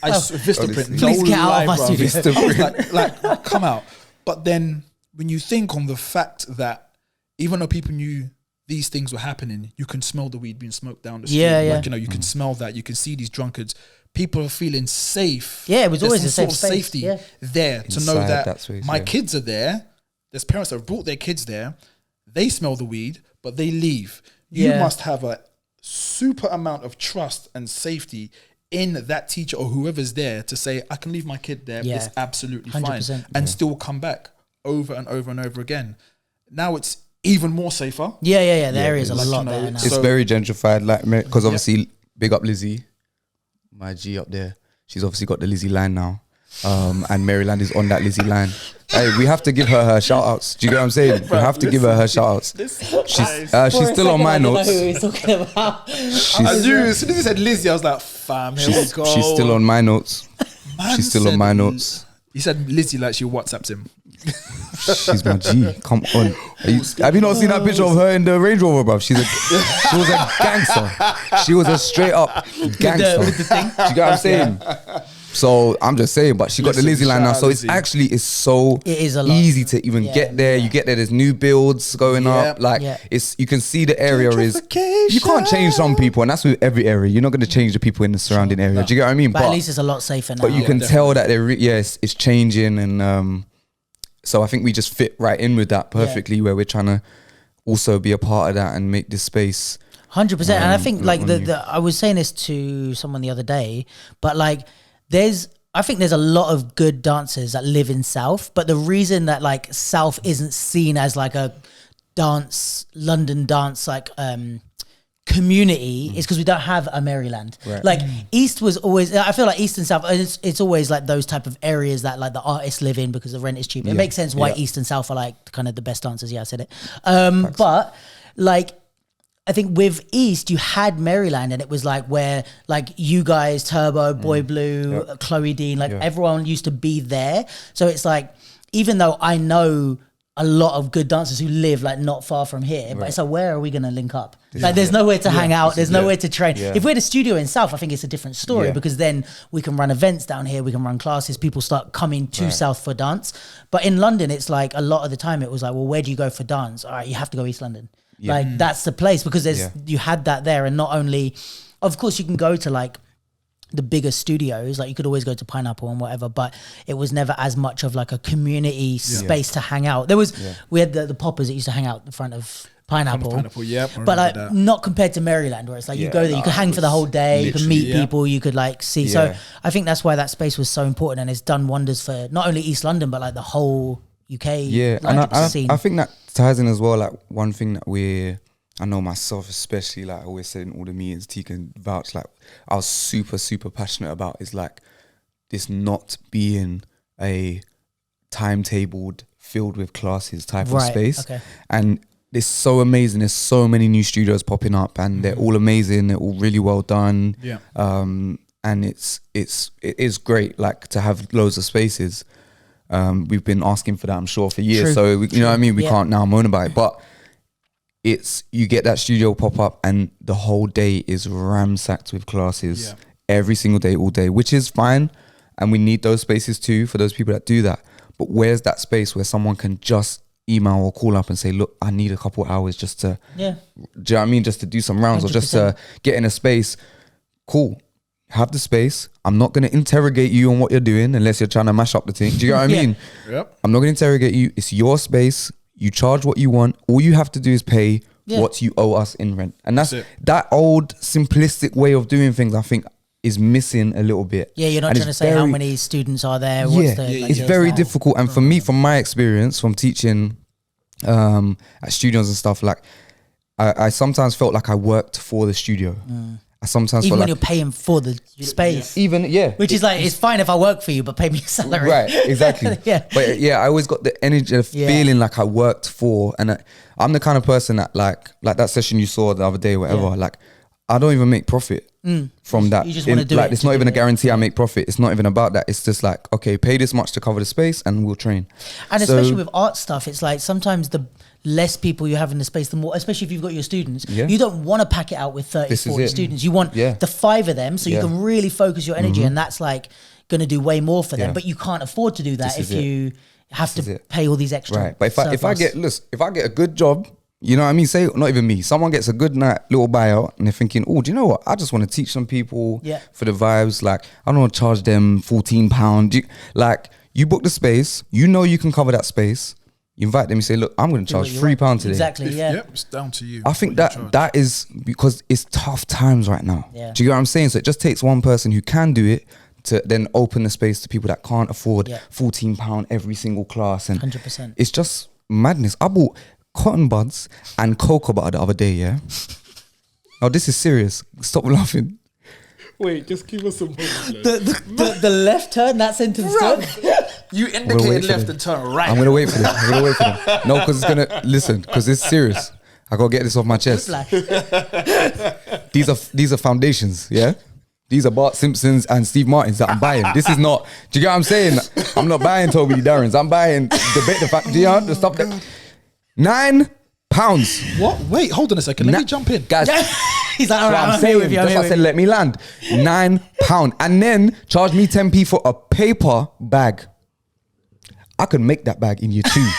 Vistaprint. Please get out of my studio. I was like, come out. But then when you think on the fact that even though people knew these things were happening, you can smell the weed being smoked down the street. Like, you know, you can smell that. You can see these drunkards. People are feeling safe. Yeah, it was always a safe safe safety there to know that space, my kids are there. There's parents that have brought their kids there. They smell the weed, but they leave. You must have a super amount of trust and safety in that teacher or whoever's there to say, I can leave my kid there. It's absolutely 100%. Fine. And still come back over and over and over again. Now it's even more safer. The areas are a lot better now. It's very gentrified, like, because obviously, big up Lizzie, my G up there. She's obviously got the Lizzie line now. And Maryland is on that Lizzie line. Hey, we have to give her shout outs. Do you get what I'm saying? We have to give her shout outs. She's still on my notes. I know who he's talking about. I knew as soon as he said Lizzie, I was like, fam, here we go. She's still on my notes. She's still on my notes. He said Lizzie like she WhatsApped him. She's my G. Come on. Have you not seen that picture of her in the Range Rover, bruv? She was a gangster. She was a straight up gangster. With the thing. Do you get what I'm saying? So I'm just saying, but she got the Lizzie line now. So it's so easy to even get there. You get there, there's new builds going up. Like you can see the area is, you can't change some people, and that's with every area. You're not going to change the people in the surrounding area. Do you get what I mean? But at least it's a lot safer now. But you can tell that it's changing, and so I think we just fit right in with that perfectly, where we're trying to also be a part of that and make this space 100%. And I think like I was saying this to someone the other day, but like I think there's a lot of good dancers that live in South, but the reason that like South isn't seen as like a London dance like community is because we don't have a Maryland. Right. Like East was always, I feel like East and South, it's always like those type of areas that like the artists live in because the rent is cheap. It makes sense why East and South are like kind of the best dancers. Yeah, I said it. But like, I think with East, you had Maryland, and it was like where like you guys, Turbo, Boy Blue, Chloe Dean, like everyone used to be there. So it's like, even though I know a lot of good dancers who live like not far from here, but it's like, where are we going to link up? Like there's nowhere to hang out. There's nowhere to train. If we had a studio in South, I think it's a different story because then we can run events down here. We can run classes. People start coming to South for dance. But in London, it's like a lot of the time it was like, well, where do you go for dance? All right, you have to go East London. Like that's the place because there's you had that there, and not only, of course, you can go to like the bigger studios, like you could always go to Pineapple and whatever, but it was never as much of like a community space to hang out. There was we had the poppers that used to hang out in front of Pineapple, but like not compared to Maryland, where it's like you go there, you could hang for the whole day, you can meet people, you could like see. So I think that's why that space was so important, and it's done wonders for not only East London but like the whole UK. Yeah, and I think that ties in as well. Like one thing that I know myself especially, like I always say in all the meetings, T can vouch, like I was super passionate about is like this not being a timetabled, filled with classes type of space. And it's so amazing. There's so many new studios popping up, and they're all amazing. They're all really well done. And it is great, like to have loads of spaces. We've been asking for that, I'm sure, for years. So you know what I mean. We can't now moan about it, but you get that studio pop up, and the whole day is ramsacked with classes every single day, all day, which is fine. And we need those spaces too for those people that do that. But where's that space where someone can just email or call up and say, look, I need a couple of hours just to, do you know what I mean? Just to do some rounds 100%. Or just to get in a space. Cool. Have the space. I'm not going to interrogate you on what you're doing unless you're trying to mash up the thing. Do you know what I mean? I'm not going to interrogate you. It's your space. You charge what you want. All you have to do is pay what you owe us in rent. And that's that old simplistic way of doing things, I think, is missing a little bit. Yeah, you're not trying to say how many students are there. It's very difficult. And for me, from my experience, from teaching at studios and stuff, like I sometimes felt like I worked for the studio. I sometimes even felt when you're paying for the space, which is like, it's fine if I work for you, but pay me a salary. Right, exactly. But I always got the energy, the feeling like I worked for, and I'm the kind of person that like that session you saw the other day, whatever. Like, I don't even make profit from that. You just want to do like, it's not even a guarantee I make profit. It's not even about that. It's just like, okay, pay this much to cover the space, and we'll train. And especially with art stuff, it's like sometimes the less people you have in the space, the more, especially if you've got your students, you don't want to pack it out with 30, 40 students. You want the 5 of them, so you can really focus your energy, and that's like going to do way more for them. But you can't afford to do that if you have to pay all these extra. Right, but if I get a good job, you know what I mean? Say, not even me, someone gets a good little buyout, and they're thinking, oh, do you know what? I just want to teach some people for the vibes. Like, I don't want to charge them £14. Like, you book the space, you know you can cover that space. You invite them, you say, look, I'm going to charge £3 today. Exactly, it's down to you. I think that is because it's tough times right now. Do you get what I'm saying? So it just takes one person who can do it to then open the space to people that can't afford £14 every single class. And 100%. It's just madness. I bought cotton buds and cocoa butter the other day, Oh, this is serious. Stop laughing. Wait, just give us some hope. The left turn, that sentence turn. You indicated left and turn right. I'm going to wait for them. No, because it's going to, listen, because it's serious. I got to get this off my chest. These are foundations, These are Bart Simpsons and Steve Martins that I'm buying. This is not, do you get what I'm saying? I'm not buying Toby Deedaran's. I'm buying the stuff that, £9. What? Wait, hold on a second. Let me jump in. Guys, he's like, all right, I'm saying, that's why I said let me land. £9. And then charge me 10p for a paper bag. I could make that bag in year 2.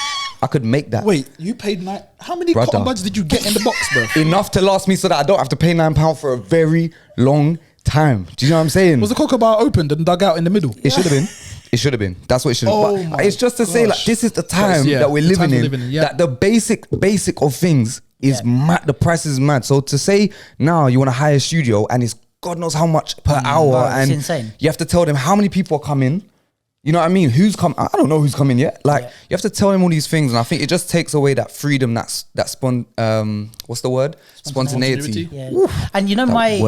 I could make that. Wait, you paid how many cotton buds did you get in the box, bro? Enough to last me so that I don't have to pay £9 for a very long time. Do you know what I'm saying? Was the cocoa bar opened and dug out in the middle? It should have been. It should have been. That's what it should have been. But it's just to say, like, this is the time that we're living in. That the basic of things is mad. The price is mad. So to say now you want to hire a studio and it's God knows how much per hour, and it's insane. You have to tell them how many people are coming. You know what I mean? Who's come? I don't know who's coming yet. Like, you have to tell them all these things, and I think it just takes away that freedom. What's the word? Spontaneity. And you know, my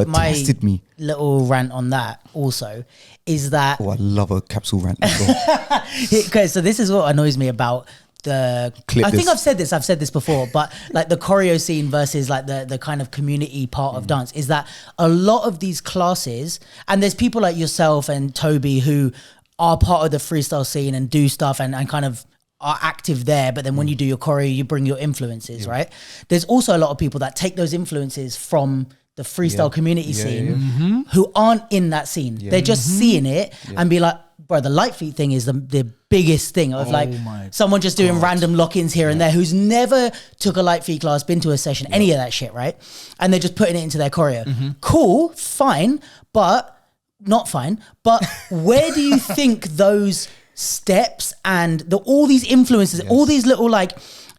little rant on that also is that. Oh, I love a capsule rant. Okay, so this is what annoys me about Clip I think this. I've said this before, but like the choreo scene versus like the kind of community part of dance is that a lot of these classes, and there's people like yourself and Toby who are part of the freestyle scene and do stuff and kind of are active there, but then when you do your choreo, you bring your influences, right? There's also a lot of people that take those influences from the freestyle community scene who aren't in that scene. They're just seeing it and be like, bro, the light feet thing is the biggest thing of like someone just doing random lock-ins here and there who's never took a light feet class, been to a session, any of that shit, right? And they're just putting it into their choreo. Cool, fine, but not fine. But where do you think those steps and all these influences, all these little like,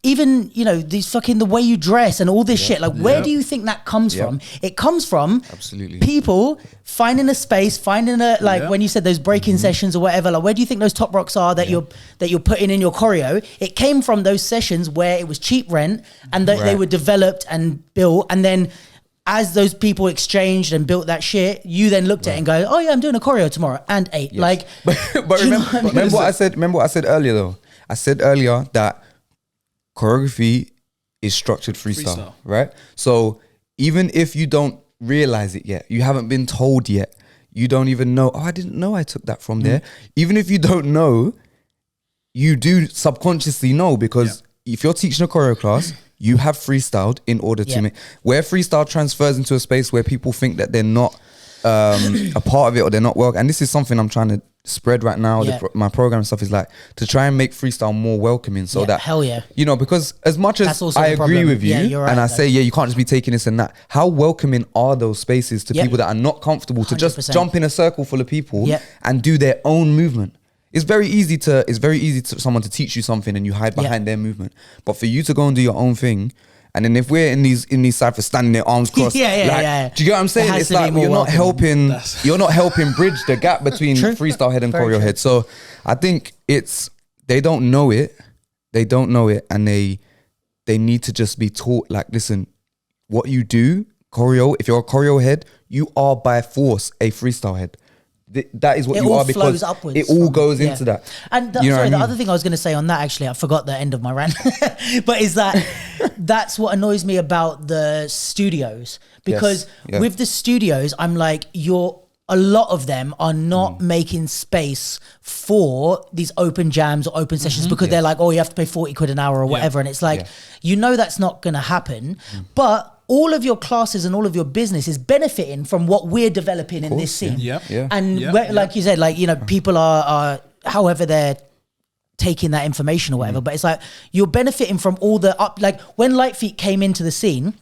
even, you know, these fucking, the way you dress and all this shit, like where do you think that comes from? It comes from Absolutely. people finding a space, finding a, like when you said those break-in sessions or whatever, like where do you think those top rocks are that you're putting in your choreo? It came from those sessions where it was cheap rent and they were developed and built, and then as those people exchanged and built that shit, you then looked at it and go, oh yeah, I'm doing a choreo tomorrow and ate. Like, but remember what I said. Remember what I said earlier though. I said earlier that choreography is structured freestyle, right? So even if you don't realize it yet, you haven't been told yet, you don't even know, oh, I didn't know I took that from there. Even if you don't know, you do subconsciously know, because if you're teaching a choreo class, you have freestyled in order to make, where freestyle transfers into a space where people think that they're not a part of it or they're not well. And this is something I'm trying to spread right now. My program and stuff is like to try and make freestyle more welcoming, so that you know, because as much as I agree with you and I say you can't just be taking this and that, how welcoming are those spaces to people that are not comfortable to 100%. Just jump in a circle full of people and do their own movement? It's very easy to someone to teach you something and you hide behind their movement, but for you to go and do your own thing. And then if we're in these ciphers standing there arms crossed, do you get what I'm saying? It's like you're not helping bridge the gap between freestyle head and choreo head. So I think they don't know it, and they need to just be taught, like, listen, what you do, choreo, if you're a choreo head, you are by force a freestyle head. That is what you are, because it all goes into that. And the other thing I was going to say on that, actually, I forgot the end of my rant, but is that that's what annoys me about the studios, because with the studios, I'm like, a lot of them are not making space for these open jams or open sessions, because they're like, oh, you have to pay 40 quid an hour or whatever. And it's like, you know, that's not going to happen, but all of your classes and all of your business is benefiting from what we're developing in this scene. Like you said, like, you know, people are however they're taking that information or whatever, but it's like you're benefiting from all the like when Light Feet came into the scene.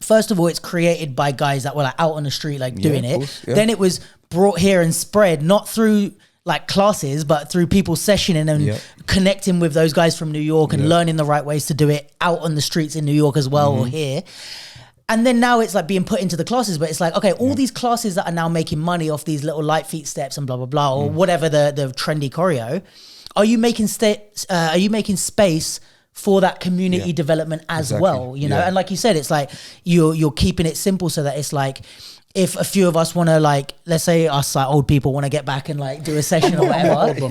First of all, it's created by guys that were like out on the street, like doing it. Then it was brought here and spread, not through like classes, but through people sessioning and connecting with those guys from New York and learning the right ways to do it out on the streets in New York as well, or here. And then now it's like being put into the classes, but it's like, okay, all these classes that are now making money off these little Light Feet steps and blah, blah, blah, or whatever the trendy choreo, are you making space for that community development as well, you know? And like you said, it's like you're keeping it simple so that it's like, if a few of us want to, like, let's say us like old people want to get back and like do a session or whatever. But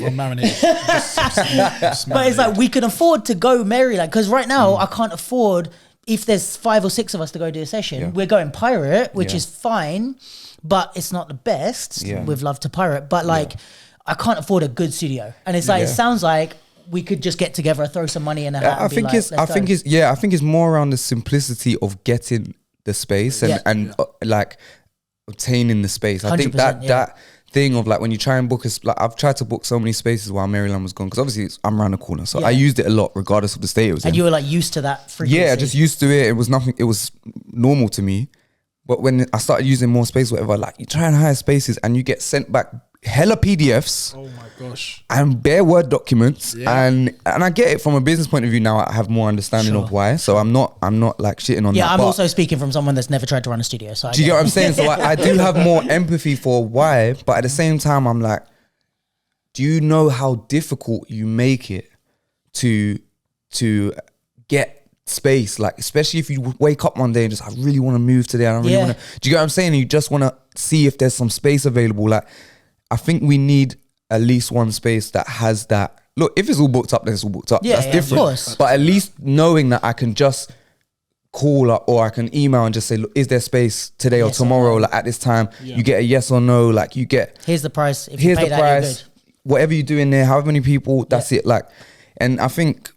it's like we can afford to go Maryland, because right now I can't afford, if there's 5 or 6 of us to go do a session, we're going pirate, which is fine, but it's not the best. We've loved to pirate, but like I can't afford a good studio. And it's like, it sounds like we could just get together, throw some money in a hat. I think it's more around the simplicity of getting the space and like obtaining the space. I think that thing of like when you try and book like I've tried to book so many spaces while Maryland was gone, because obviously I'm around the corner, so I used it a lot regardless of the state it was in. And you were like used to that frequency. Just used to it. It was nothing, it was normal to me. But when I started using more space, whatever, like you try and hire spaces and you get sent back hella PDFs. Oh my gosh. And bare Word documents. And I get it from a business point of view now. I have more understanding of why. So I'm not like shitting on that. Yeah, I'm also speaking from someone that's never tried to run a studio. So do you get what I'm saying? So I do have more empathy for why, but at the same time, I'm like, do you know how difficult you make it to get space? Like, especially if you wake up one day and just, I really want to move today. I really want to. Do you get what I'm saying? You just want to see if there's some space available. Like, I think we need at least one space that has that look, if it's all booked up, then it's all booked up. Yeah, That's yeah, different. of course. But at least knowing that I can just call up or I can email and just say, look, is there space today or Yes or tomorrow? no. Like at this time, Yeah. you get a yes or no. Like you get, Here's the price. If you here's pay the that, you're price. good. Whatever you do in there, however many people, that's it. Like, and I think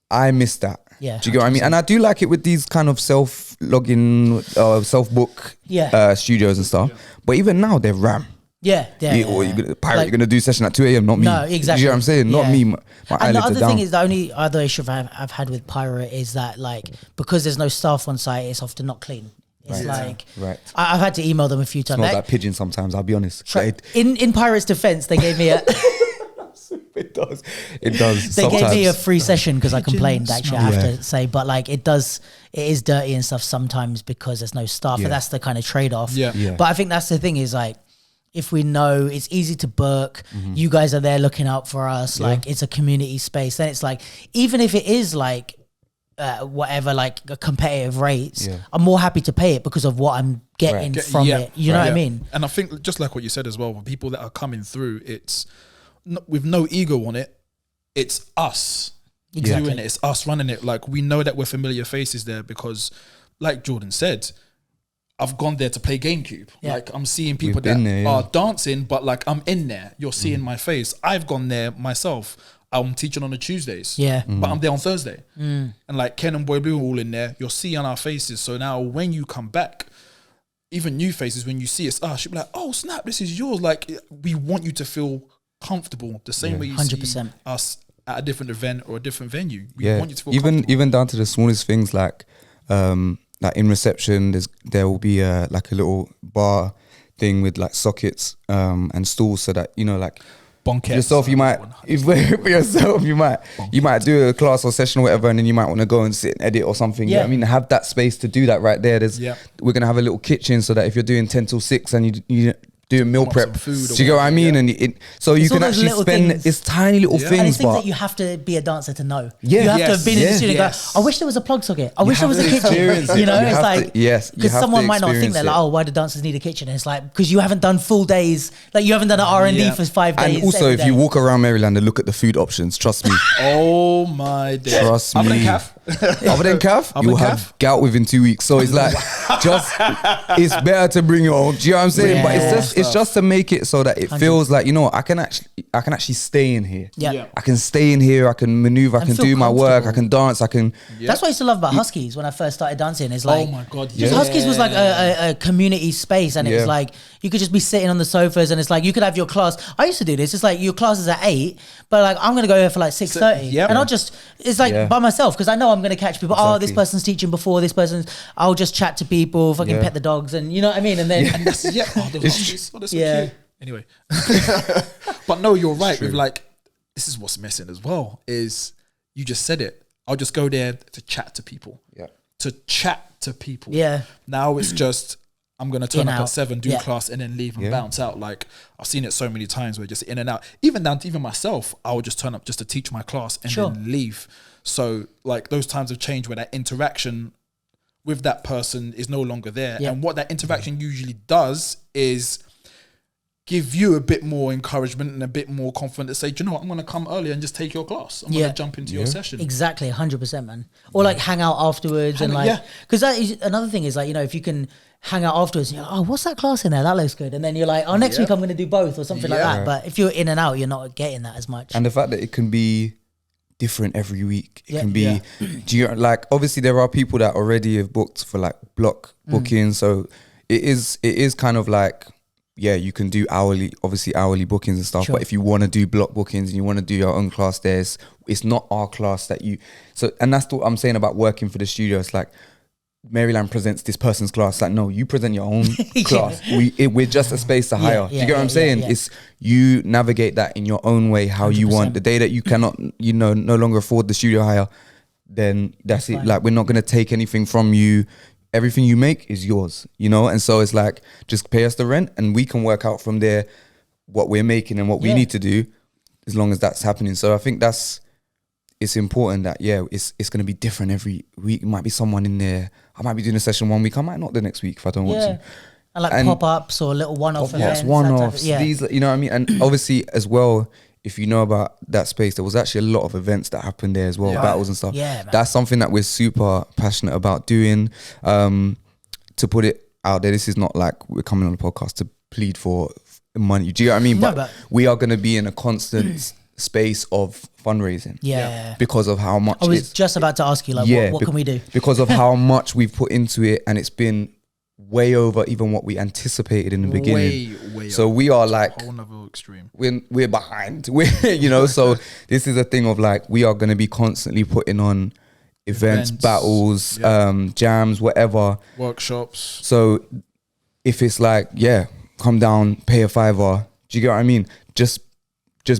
I miss that. Yeah, Do you get what I mean? And I do like it with these kind of self-login, self-book Yeah. studios and stuff. But even now, they're RAM. Yeah, yeah. Or yeah. you're gonna do session at 2 a.m. Not me. No, exactly. Do you know what I'm saying? Not Yeah. me. My And the eyelids other are down. thing is, the only other issue I've had with Pirate is that, like, because there's no staff on site, it's often not clean. It's like, Right. I've had to email them a few times. Not Like, that pigeon sometimes. I'll be honest. in Pirate's defense, they gave me a It does. It does. they sometimes. gave me a free session because I complained. Actually, I have Yeah. to say, but like it is dirty and stuff sometimes because there's no staff, Yeah. and that's the kind of trade off. Yeah. Yeah. But I think that's the thing is like, if we know it's easy to book, you guys are there looking out for us. Like it's a community space. Then it's like, even if it is like whatever, like a competitive rates, Yeah. I'm more happy to pay it because of what I'm getting from it. You know what I mean? And I think just like what you said as well, for people that are coming through, it's with no ego on it. It's us Exactly. doing it. It's us running it. Like we know that we're familiar faces there because, like Jordan said, I've gone there to play GameCube. Yeah. Like I'm seeing people We've that been there, yeah. are dancing, but like I'm in there. You're seeing my face. I've gone there myself. I'm teaching on the Tuesdays. Yeah. But I'm there on Thursday. And like Ken and Boy Blue are all in there. You're seeing our faces. So now when you come back, even new faces, when you see us, you'll be like, oh snap, this is yours. Like we want you to feel comfortable the same way you 100%. see us at a different event or a different venue. We Yeah. want you to feel Even comfortable. even down to the smallest things like in reception, there will be like a little bar thing with like sockets and stools so that like. Bonkettes. Yourself, you might for yourself, you might do a class or session or whatever, and then you might want to go and sit and edit or something. You know what I mean, have that space to do that right there. We're gonna have a little kitchen so that if you're doing 10 till 6 and you doing meal Come up prep, some food or do you get what I mean? whatever, And so you It's all can those actually little spend things. it's tiny little Yeah. And things, it's things but that you have to be a dancer to know. Yeah. You have to Yes. have been in the Yeah. studio and Yes. go, I wish there was a plug socket. I wish there have was a to kitchen. experience it. You know, You it's have like, to- yes, you because have to someone might not think experience that, like, it. oh, why do dancers need a kitchen? And it's like, because you haven't done full days. Like, you haven't done an R&D Yeah. for 5 days. and also every if you day. walk around Maryland and look at the food options, trust me, Oh my days. Trust Other than me. Calf. other than calf, Other you'll than have calf? gout within 2 weeks. So it's like it's better to bring your own. Do you know what I'm saying? But Yeah. it's just to make it so that it feels like I can actually stay in here. Yeah. Yeah. I can stay in here. I can maneuver. I And can feel do my work. I comfortable. can dance. I can. That's what I used to love about Huskies when I first started dancing. Is like, Oh my God, just yeah. Huskies was like a community space, and it was Yeah. like you could just be sitting on the sofas, and it's like you could have your class. I used to do this. It's like your class is at 8, but like I'm gonna go here for like 6:30, yeah. and I'll just it's like Yeah. by myself because I know I'm gonna catch people. Oh, this Exactly. person's teaching before this person's. I'll just chat to people, fucking Yeah. pet the dogs, and you know what I mean. And then And that's, yeah. Oh, they're so Yeah. cute. Anyway. But no, you're right. With like, this is what's missing as well, is you just said it. I'll just go there to chat to people. Yeah. To chat to people. Yeah. Now it's just, I'm going to turn In, up out. at 7, do Yeah. class, and then leave and Yeah. bounce out. Like, I've seen it so many times where just in and out. Even down to even myself, I would just turn up just to teach my class and Sure. then leave. So, like, those times have changed where that interaction with that person is no longer there. Yeah. And what that interaction usually does is give you a bit more encouragement and a bit more confidence to say, do you know what, I'm going to come early and just take your class. I'm going Yeah. to jump into your session. Exactly, 100%, man. Or like hang out afterwards and like, yeah. because that is another thing is like, if you can hang out afterwards and you're like, oh, what's that class in there? That looks good. And then you're like, oh, next week I'm going to do both or something like Yeah. that. But if you're in and out, you're not getting that as much. And the fact that it can be different every week. It Yeah. can be, do you like, obviously there are people that already have booked for like block bookings. So it is kind of like, yeah, you can do hourly bookings and stuff. Sure. But if you want to do block bookings and you want to do your own class, it's not our class that you, so, and that's what I'm saying about working for the studio. It's like, Maryland presents this person's class. Like, no, you present your own class. We're just a space to hire. Do you get what I'm saying? It's you navigate that in your own way, how you want. The day that you cannot, no longer afford the studio hire, then that's it. fine. Like, we're not gonna take anything from you. Everything you make is yours, And so it's like, just pay us the rent, and we can work out from there what we're making and what we need to do, as long as that's happening. So I think it's important that it's going to be different every week. It might be someone in there. I might be doing a session one week. I might not the next week if I don't want to. And like pop-ups or little one-off events. One-offs. Yeah. These, you know what I mean. And obviously as well, if you know about that space, there was actually a lot of events that happened there as well, battles and stuff. Yeah, man. That's something that we're super passionate about doing. To put it out there, this is not like we're coming on the podcast to plead for money. Do you know what I mean? No, but we are going to be in a constant space of fundraising. Yeah. Because of how much I was just about to ask you, like, what can we do? Because of how much we've put into it, and it's been way over even what we anticipated in the beginning. Way so over. we are like a whole nother extreme. We're behind. We're so this is a thing of like we are going to be constantly putting on events, battles, jams, whatever, workshops. So if it's like, come down, pay a $5, do you get what I mean? Just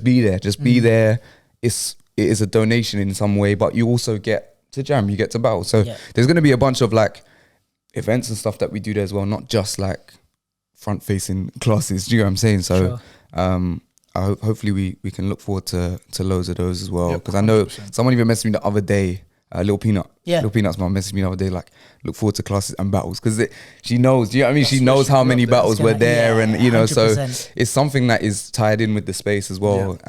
be there. Just be there. It is a donation in some way, but you also get to jam, you get to battle. So there's going to be a bunch of like events and stuff that we do there as well, not just like front facing classes. Do you know what I'm saying? So hopefully we can look forward to loads of those as well. Because I know someone even messaged me the other day, Little Peanut. Little Peanut's mom messaged me the other day, like, look forward to classes and battles. Because she knows, do you know what I mean? She knows how many battles were there. And, you know, 100%. So it's something that is tied in with the space as well.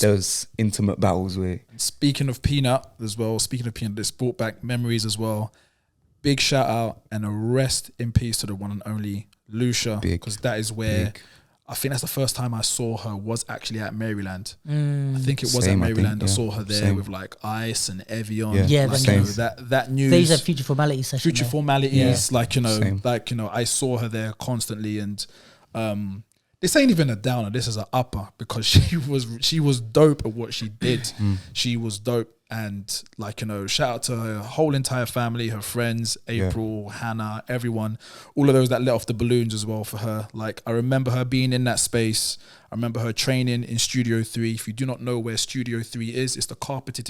Those intimate battles where... Speaking of Peanut as well, this brought back memories as well. Big shout out and a rest in peace to the one and only Lucia. Because that is where... I think that's the first time I saw her was actually at Maryland. I think it was at Maryland. I saw her there with like Ice and Evian. Like, that news. These are future formalities session. Future formalities, like, you know, I saw her there constantly, and this ain't even a downer. This is an upper, because she was dope at what she did. She was dope. And like, you know, shout out to her whole entire family, her friends, April, Hannah, everyone, all of those that let off the balloons as well for her. Like, I remember her being in that space. I remember her training in Studio 3. If you do not know where Studio 3 is, it's the carpeted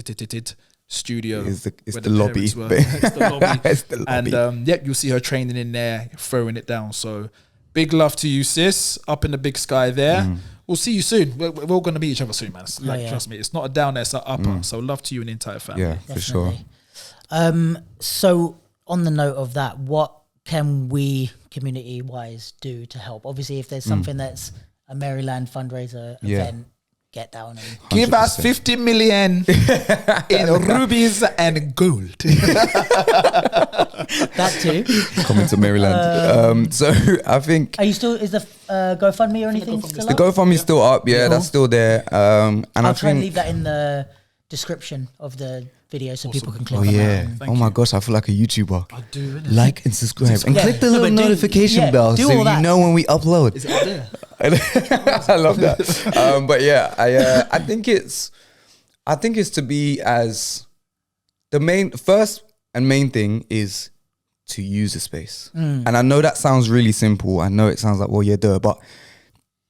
studio. It's the lobby. It's the lobby. It's the lobby. And you'll see her training in there, throwing it down. So big love to you, sis, up in the big sky there. We'll see you soon. We're all going to meet each other soon, man. Trust me, it's not a down there, it's an upper. So love to you and the entire family. Yeah, for sure. So on the note of that, what can we community-wise do to help? Obviously, if there's something that's a Maryland fundraiser event, get down and... Give us 50 million in rubies and gold. That too. Coming to Maryland. So I think... Are you still... Is the GoFundMe or anything still up? The GoFundMe's still up, that's still there. And I'll try and leave that in the description of the video so people can click on that. Oh my gosh, I feel like a YouTuber. I do, innit? Like and subscribe. And click the little notification bell so you know when we upload. Is it up there? I love that. But yeah, I think it's to be as the first main thing is to use the space. And I know that sounds really simple. I know it sounds like, well, yeah, duh, but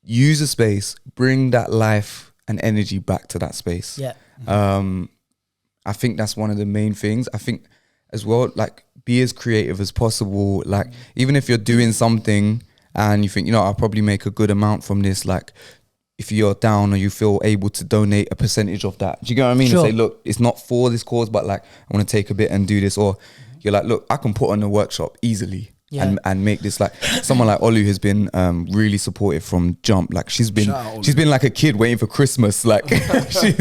use the space, bring that life and energy back to that space. Yeah. I think that's one of the main things. I think as well, like, be as creative as possible. Like, even if you're doing something and you think, you know, I'll probably make a good amount from this, like, if you're down or you feel able to donate a percentage of that, do you get what I mean? Sure. And say, look, it's not for this cause, but like, I want to take a bit and do this. Or you're like, look, I can put on a workshop easily and make this. Like, someone like Olu has been really supportive from jump. Like, she's been like a kid waiting for Christmas. Like, she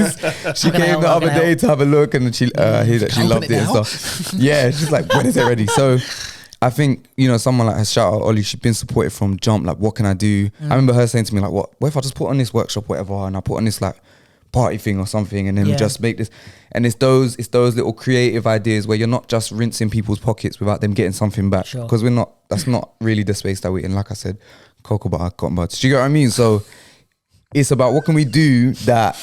came the other day to have a look, and she loved it and stuff. Yeah, she's like, when is it ready? So I think, you know, someone like her, shout out Ollie, she's been supportive from jump. Like, what can I do? I remember her saying to me, like, what if I just put on this workshop, whatever, and I put on this like party thing or something, and then we just make this. And it's those little creative ideas where you're not just rinsing people's pockets without them getting something back, because that's not really the space that we're in. Like I said, cocoa butter, cotton buds. Do you get what I mean? So it's about what can we do that.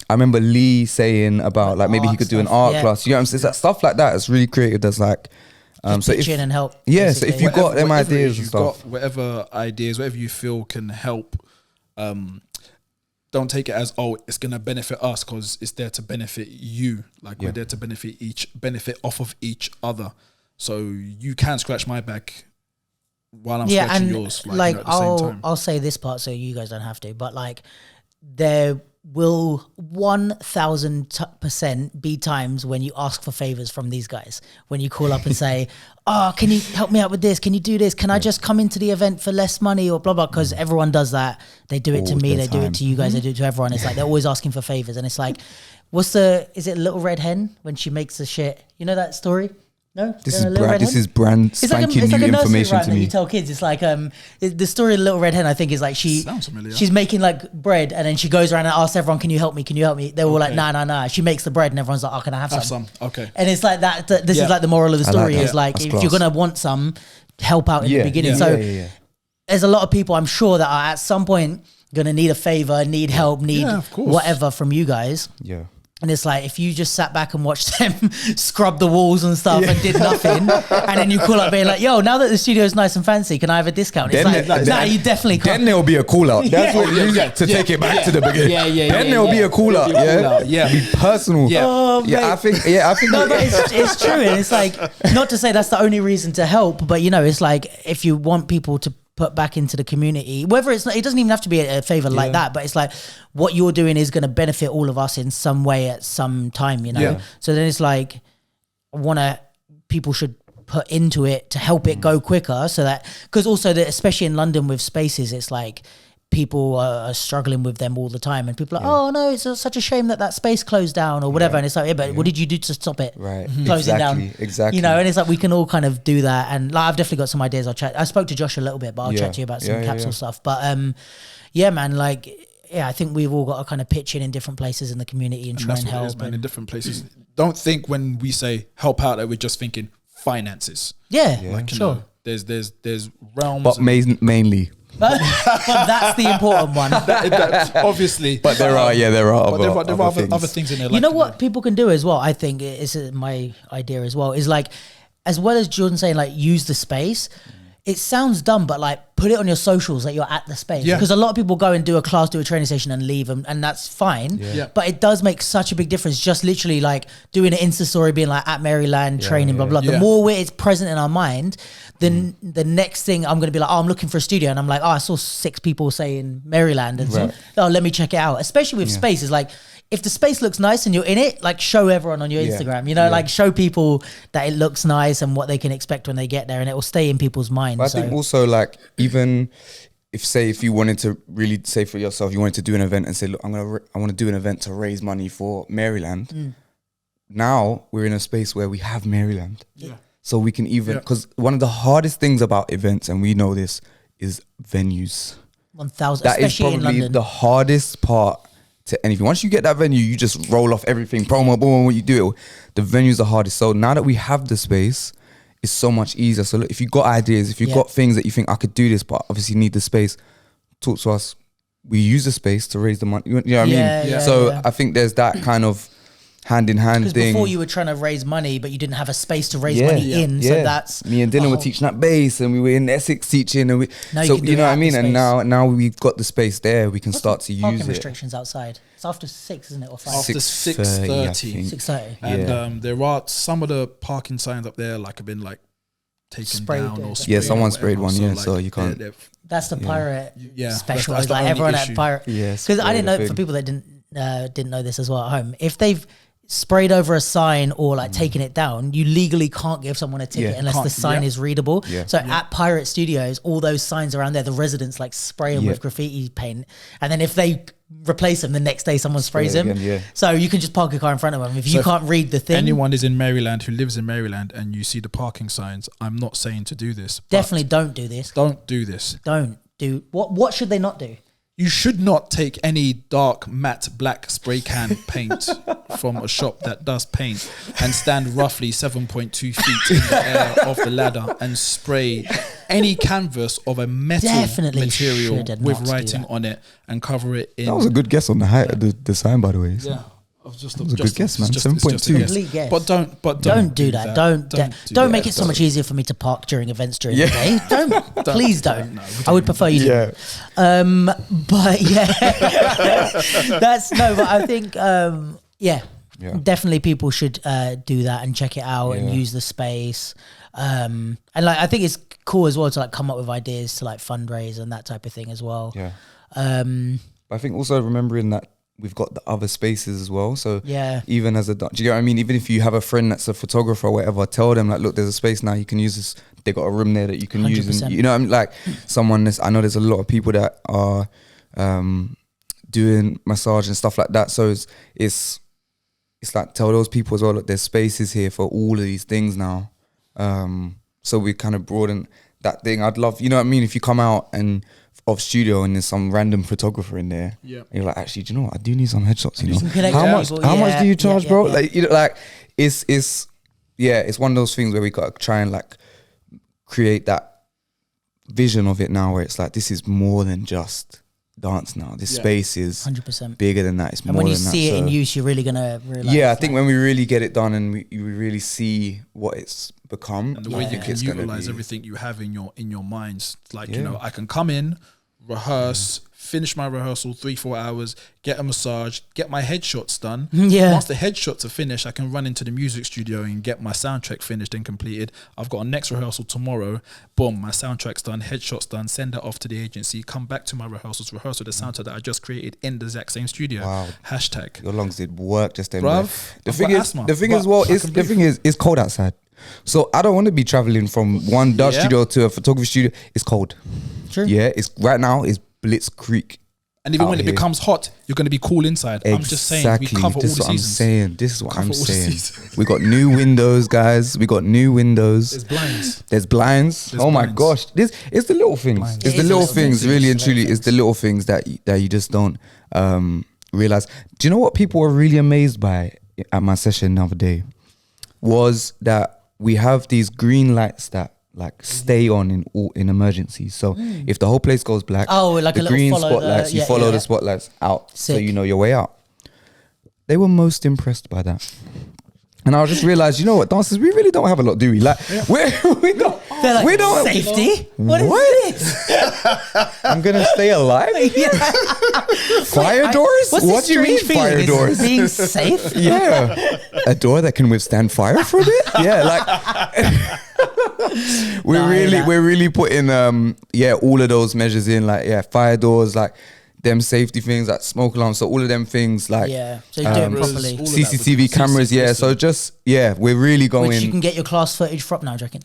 I remember Lee saying about like maybe he could do an art class. You know what I'm saying? It's that stuff like that. It's really creative. That's like, so pitch in and help. Yeah, basically. So if you've got them ideas and stuff, whatever you feel can help, don't take it as, oh, it's gonna benefit us, because it's there to benefit you. Like, we're there to benefit off of each other. So you can scratch my back while I'm scratching yours. Like, you know, at the same time. I'll say this part so you guys don't have to, but like, there will 1000% be times when you ask for favors from these guys. When you call up and say, "Oh, can you help me out with this? Can you do this? Can I just come into the event for less money or blah blah?" Because everyone does that. They do it to me. They do it to you guys. They do it to everyone. It's like they're always asking for favors, and it's like, is it Little Red Hen when she makes the shit? You know that story? No, This is brand spanking new information to me. You tell kids, it's like the story of Little Red Hen. I think is like she's making like bread, and then she goes around and asks everyone, "Can you help me? Can you help me?" They're all like, "Nah." She makes the bread, and everyone's like, "Oh, can I have some?" Okay. And it's like that. This is like the moral of the story is like That's if class. you're gonna want some, help out in the beginning. So there's a lot of people I'm sure that are at some point gonna need a favor, need help, need whatever from you guys. Yeah. And it's like, if you just sat back and watched them scrub the walls and stuff and did nothing, and then you call up being like, "Yo, now that the studio's nice and fancy, can I have a discount?" It's nah, you definitely can't. Then there'll be a call out. That's what you get to take it back to the beginning. Then there'll be a call out. Be personal. I think. No, but it's true. And it's like, not to say that's the only reason to help, but it's like, if you want people to put back into the community, whether it doesn't even have to be a favor like that, but it's like what you're doing is going to benefit all of us in some way at some time, so then it's like people should put into it to help it go quicker, so that, because also that, especially in London with spaces, it's like people are struggling with them all the time, and people are like, "Oh no, it's such a shame that space closed down," or whatever, and it's like, but what did you do to stop it closing down? Exactly. And it's like we can all kind of do that, and like, I've definitely got some ideas. I spoke to Josh a little bit, but I'll chat to you about some capsule stuff. But man, like, I think we've all got to kind of pitch in different places in the community and try and help. Man, in different places. Don't think when we say help out that we're just thinking finances. Sure. There's realms, but mainly. But that's the important one. That's obviously. But there are other things in there. You know what people can do as well? I think is my idea as well. Is like, as well as Jordan saying like use the space. It sounds dumb, but like put it on your socials that you're at the space. Because a lot of people go and do a class, do a training session and leave, and that's fine. But it does make such a big difference. Just literally like doing an Insta story, being like at Maryland training, blah, blah. The more it's present in our mind, then the next thing I'm going to be like, "Oh, I'm looking for a studio." And I'm like, "Oh, I saw 6 people saying Maryland." And so, "Oh, let me check it out." Especially with space, is like, if the space looks nice and you're in it, like show everyone on your Instagram, like show people that it looks nice and what they can expect when they get there, and it will stay in people's minds. But I think also, like, even if you wanted to really say for yourself, you wanted to do an event and say, "Look, I want to do an event to raise money for Maryland." Now we're in a space where we have Maryland. So we can because one of the hardest things about events, and we know this, is venues. 1,000, that is especially in probably London. the hardest part to anything. Once you get that venue, you just roll off everything, promo, boom, what you do. The venue's the hardest. So now that we have the space, it's so much easier. So look, if you've got ideas, if you've got things that you think I could do this, but obviously need the space, talk to us. We use the space to raise the money. You know what I mean? So I think there's that kind of hand-in-hand thing. Because before you were trying to raise money, but you didn't have a space to raise money in. So that's me and Dylan were teaching at base, and we were in Essex teaching, and so you know what I mean. And now we've got the space there. We can start to use parking it. restrictions outside. It's after 6, isn't it, or 5? After 6:30. 6:30. And there are some of the parking signs up there have been like taken Sprayed, down or sprayed. Yeah, someone or sprayed whatever. one. So you can't. That's the pirate special. That's It's like the everyone only at issue. pirate. Yes, Because I didn't know, for people that didn't know this as well at home, if they've sprayed over a sign or like taken it down, you legally can't give someone a ticket unless the sign is readable. So at Pirate Studios, all those signs around there, the residents like spray them with graffiti paint, and then if they replace them the next day, someone sprays them. So you can just park a car in front of them if you can't read the thing. Anyone is in Maryland who lives in Maryland and you see the parking signs, I'm not saying to do this. Definitely don't do this. Don't do this. Don't do what should they not do? You should not take any dark matte black spray can paint from a shop that does paint and stand roughly 7.2 feet in the air of the ladder and spray any canvas of a metal material with writing on it and cover it in. That was a good guess on the height of the sign, by the way. Yeah. That was a good guess, man. 7.2. Complete guess. But don't do that. Don't make it so much easier for me to park during events during the day. Please don't. No, I would prefer you didn't. But but I think definitely people should do that and check it out and use the space. And like I think it's cool as well to like come up with ideas to like fundraise and that type of thing as well. But I think also remembering that we've got the other spaces as well. So Yeah. even as a, do you get what I mean? Even if you have a friend that's a photographer or whatever, tell them like, look, there's a space now, you can use this. They got a room there that you can use. 100%. And, you know what I mean? Like I know there's a lot of people that are doing massage and stuff like that. So it's like, tell those people as well, look, there's spaces here for all of these things now. So we kind of broaden that thing. I'd love, you know what I mean? If you come out and off studio and there's some random photographer in there, and you're like, actually, do you know what? I do need some headshots, you know? How much do you charge, bro? Like, you know, like it's one of those things where we got to try and like create that vision of it now, where it's like, this is more than just dance now. This space is 100% bigger than that. It's and more when you than that. see it So in use, you're really gonna realize. yeah, I think when we really get it done and we really see what it's become, and the way you can utilize everything you have in your minds. Like, you know, I can come in, rehearse, finish my rehearsal 3-4 hours, get a massage, get my headshots done. Once the headshots are finished, I can run into the music studio and get my soundtrack finished and completed. I've got a next rehearsal tomorrow. Boom, my soundtrack's done, headshots done, send that off to the agency, come back to my rehearsals, rehearse with the soundtrack that I just created in the exact same studio. Wow. Hashtag. Your lungs did work just then. Bruv, The thing is, it's cold outside. So I don't want to be traveling from one dance studio to a photography studio. It's cold. True. Yeah, it's right now it's Blitzkrieg. And even when it becomes hot, you're going to be cool inside. Exactly. I'm just saying, we cover all the seasons. This is what I'm saying. We got new windows, guys. We got new windows. There's blinds. Oh my gosh. This it's the little things. It's the little things, really and truly. It's the little things that you just don't realize. Do you know what people were really amazed by at my session the other day? Was that we have these green lights that like stay on in emergencies. So if the whole place goes black, like the a green follow spotlights, you follow the spotlights out. Sick. So you know your way out. They were most impressed by that. And I just realized, you know what, dancers, we really don't have a lot, do we? Like, we don't. They're like, we don't. Safety? What is this? I'm gonna stay alive? Fire doors? What's What do you mean fire doors? Being safe? Yeah. A door that can withstand fire for a bit? Yeah, like we're really putting all of those measures in, like fire doors, like them safety things, like smoke alarms, so all of them things, like so you do it properly. CCTV cameras, so just we're really going. Which you can get your class footage from now, do you reckon?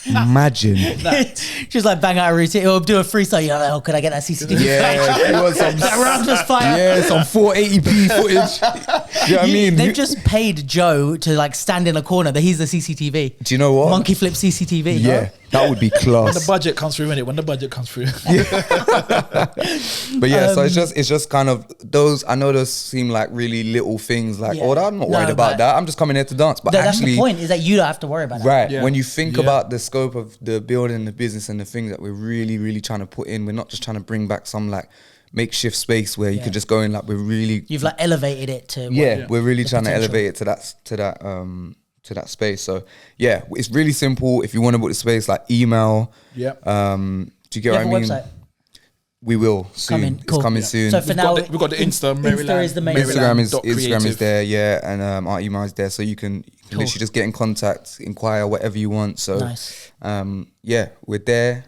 Imagine. Just like bang out a routine or do a freestyle. You're like, oh, could I get that CCTV? Yeah, you want some that round was fire. Yeah, some 480p footage. You know what I mean? They've just paid Joe to like stand in a corner. That he's the CCTV. Do you know what? Monkey flip CCTV. Yeah, that would be class. When the budget comes through, innit? When the budget comes through. But yeah, so it's just kind of those. I know those seem like really little things. Like, I'm not worried about that. I'm just coming here to dance. But that's actually, the point. Is that you don't have to worry about that. Right. Yeah. When you think about the scope of the building, the business, and the things that we're really, really trying to put in, we're not just trying to bring back some like makeshift space where you could just go in. Like you've like elevated it to. We're really trying to elevate it to that space. So yeah, it's really simple. If you want to book the space, like email. Yeah. Do you get what I mean? Website? We will soon. It's coming soon. So for now, we've got the Insta. Insta is the main. Instagram is there, and our email is there, so you can literally just get in contact, inquire whatever you want. So nice. We're there,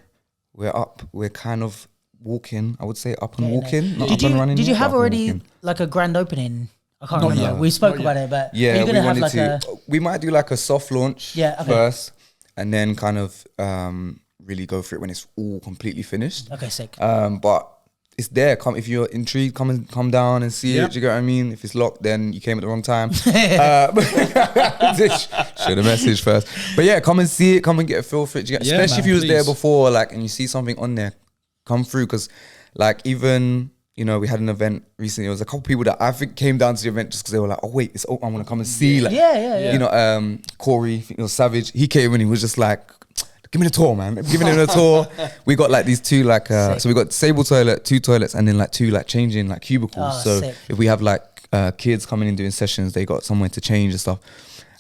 we're up, we're kind of walking. I would say up and walking, not up and running. Did you have already like a grand opening? I can't remember. Yet. We spoke about it, but yeah, are you gonna have like we might do like a soft launch first, and then kind of really go for it when it's all completely finished. Okay, sick. But it's there. If you're intrigued, come down and see it. Do you get what I mean? If it's locked, then you came at the wrong time. Should have messaged first. But yeah, come and see it. Come and get a feel for it. Especially if you was there before, like, and you see something on there, come through. Because, like, even we had an event recently. There was a couple people that I think came down to the event just because they were like, "Oh wait, I want to come and see." Like, Corey, Savage. He came and he was just like, give me the tour, man. Giving him a tour. We got like these two so we got disabled toilet, 2 toilets, and then like 2 like changing like cubicles. So sick. if we have like kids coming in doing sessions, they got somewhere to change and stuff.